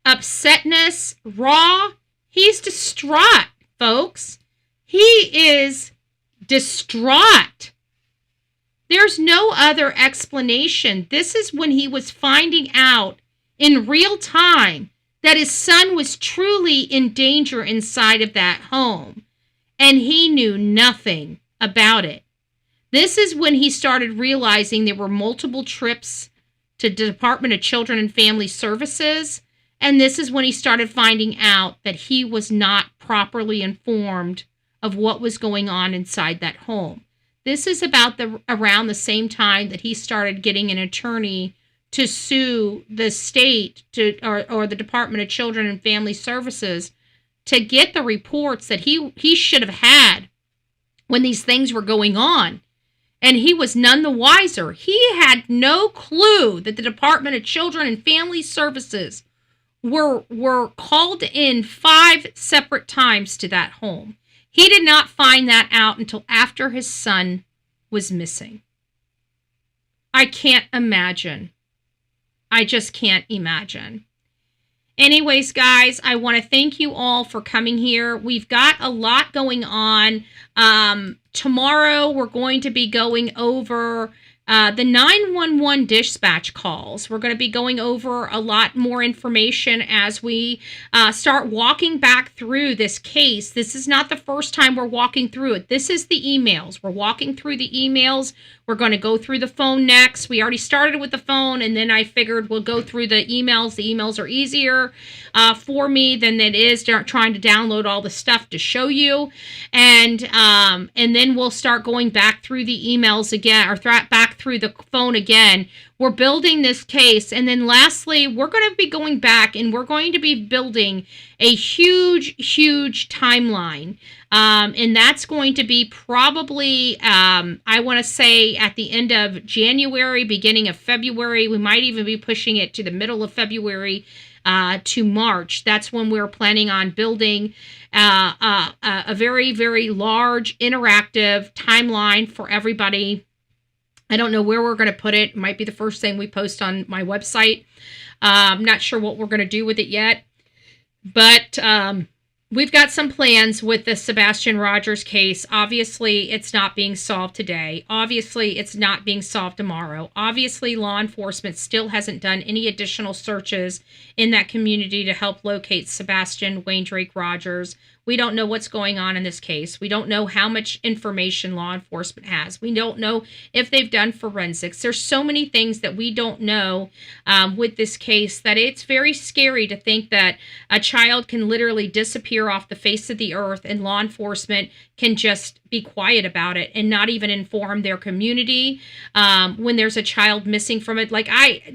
upsetness, raw. He's distraught, folks. He is distraught. There's no other explanation. This is when he was finding out in real time that his son was truly in danger inside of that home, and he knew nothing about it. This is when he started realizing there were multiple trips to the Department of Children and Family Services, and this is when he started finding out that he was not properly informed of what was going on inside that home. This is about around the same time that he started getting an attorney to sue the state or the Department of Children and Family Services to get the reports that he should have had when these things were going on. And he was none the wiser. He had no clue that the Department of Children and Family Services were called in 5 separate times to that home. He did not find that out until after his son was missing. I can't imagine. I just can't imagine. Anyways, guys, I want to thank you all for coming here. We've got a lot going on. Tomorrow, we're going to be going over the 911 dispatch calls. We're going to be going over a lot more information as we start walking back through this case. This is not the first time we're walking through it. This is the emails. We're walking through the emails. We're going to go through the phone next. We already started with the phone, and then I figured we'll go through the emails. The emails are easier for me than it is trying to download all the stuff to show you. And then we'll start going back through the emails again, or back through the phone again. We're building this case. And then lastly, we're going to be going back and we're going to be building a huge, huge timeline. And that's going to be probably, I want to say at the end of January, beginning of February. We might even be pushing it to the middle of February to March. That's when we're planning on building a very, very large interactive timeline for everybody. I don't know where we're going to put it. It might be the first thing we post on my website. I'm not sure what we're going to do with it yet. But we've got some plans with the Sebastian Rogers case. Obviously, it's not being solved today. Obviously, it's not being solved tomorrow. Obviously, law enforcement still hasn't done any additional searches in that community to help locate Sebastian Wayne Drake Rogers. We don't know what's going on in this case. We don't know how much information law enforcement has. We don't know if they've done forensics. There's so many things that we don't know with this case that it's very scary to think that a child can literally disappear off the face of the earth and law enforcement can just be quiet about it and not even inform their community when there's a child missing from it.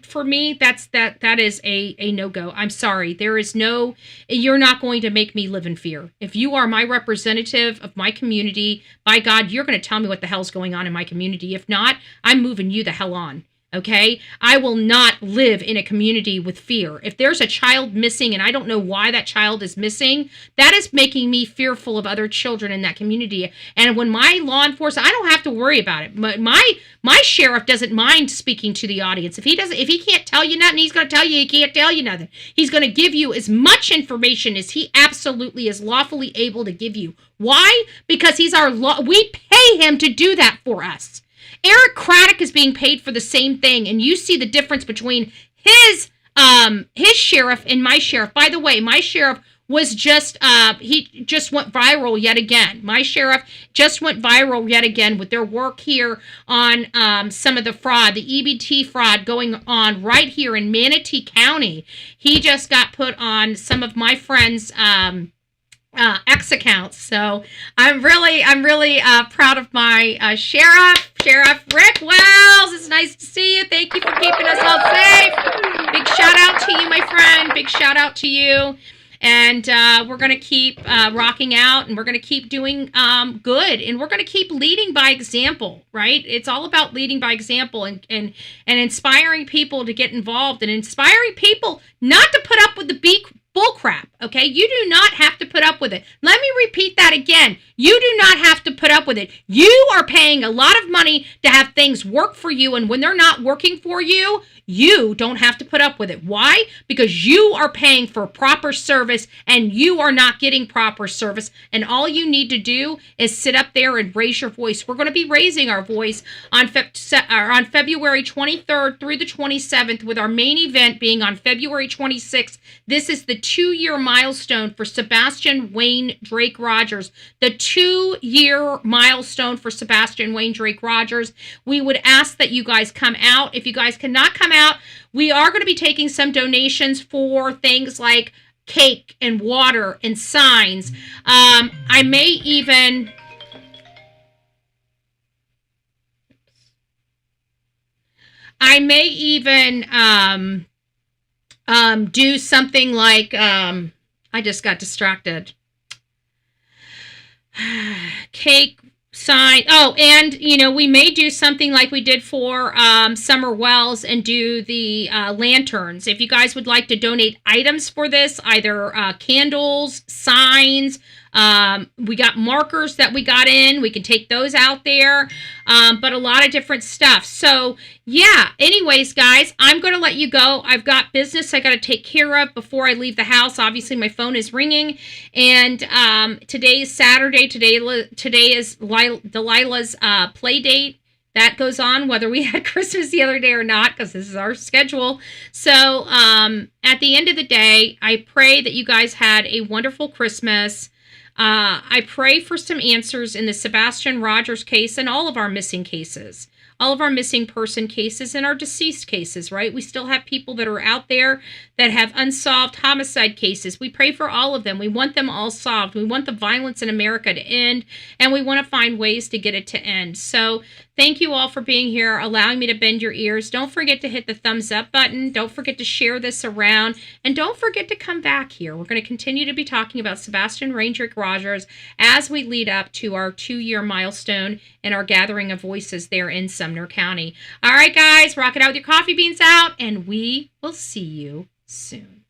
For me, that is a no-go. I'm sorry. You're not going to make me live in fear. If you are my representative of my community, by God, you're going to tell me what the hell's going on in my community. If not, I'm moving you the hell on. Okay? I will not live in a community with fear. If there's a child missing and I don't know why that child is missing, that is making me fearful of other children in that community. And when my law enforcement, I don't have to worry about it. My sheriff doesn't mind speaking to the audience. If he can't tell you nothing, he's going to tell you he can't tell you nothing. He's going to give you as much information as he absolutely is lawfully able to give you. Why? Because we pay him to do that for us. Eric Craddock is being paid for the same thing, and you see the difference between his sheriff and my sheriff. By the way, my sheriff was he just went viral yet again. My sheriff just went viral yet again with their work here on some of the fraud, the EBT fraud going on right here in Manatee County. He just got put on some of my friends' X accounts. So I'm really proud of my Sheriff Rick Wells. It's nice to see you. Thank you for keeping us all safe. Big shout out to you, my friend. Big shout out to you. And we're going to keep rocking out, and we're going to keep doing good, and we're going to keep leading by example, right? It's all about leading by example and inspiring people to get involved and inspiring people not to put up with the bullcrap, okay? You do not have to put up with it. Let me repeat that again. You do not have to put up with it. You are paying a lot of money to have things work for you, and when they're not working for you, you don't have to put up with it. Why? Because you are paying for proper service and you are not getting proper service. And all you need to do is sit up there and raise your voice. We're going to be raising our voice on February 23rd through the 27th, with our main event being on February 26th. This is the 2-year milestone for Sebastian Wayne Drake Rogers. The 2-year milestone for Sebastian Wayne Drake Rogers. We would ask that you guys come out. If you guys cannot come out, we are going to be taking some donations for things like cake and water and signs. I may even do something like I just got distracted. Cake, sign. Oh, and we may do something like we did for Summer Wells and do the lanterns. If you guys would like to donate items for this, either candles, signs, we got markers that we got in. We can take those out there, but a lot of different stuff. So yeah, anyways, guys, I'm going to let you go. I've got business I got to take care of before I leave the house. Obviously, my phone is ringing, and today is Saturday. Today is Delilah's play date. That goes on whether we had Christmas the other day or not, because this is our schedule. So at the end of the day, I pray that you guys had a wonderful Christmas. I pray for some answers in the Sebastian Rogers case and all of our missing cases. all of our missing person cases and our deceased cases, right? We still have people that are out there that have unsolved homicide cases. We pray for all of them. We want them all solved. We want the violence in America to end, and we want to find ways to get it to end. So thank you all for being here, allowing me to bend your ears. Don't forget to hit the thumbs up button. Don't forget to share this around. And don't forget to come back here. We're going to continue to be talking about Sebastian Rogers as we lead up to our 2-year milestone and our gathering of voices there in Sumner County. All right, guys, rock it out with your coffee beans out, and we will see you soon.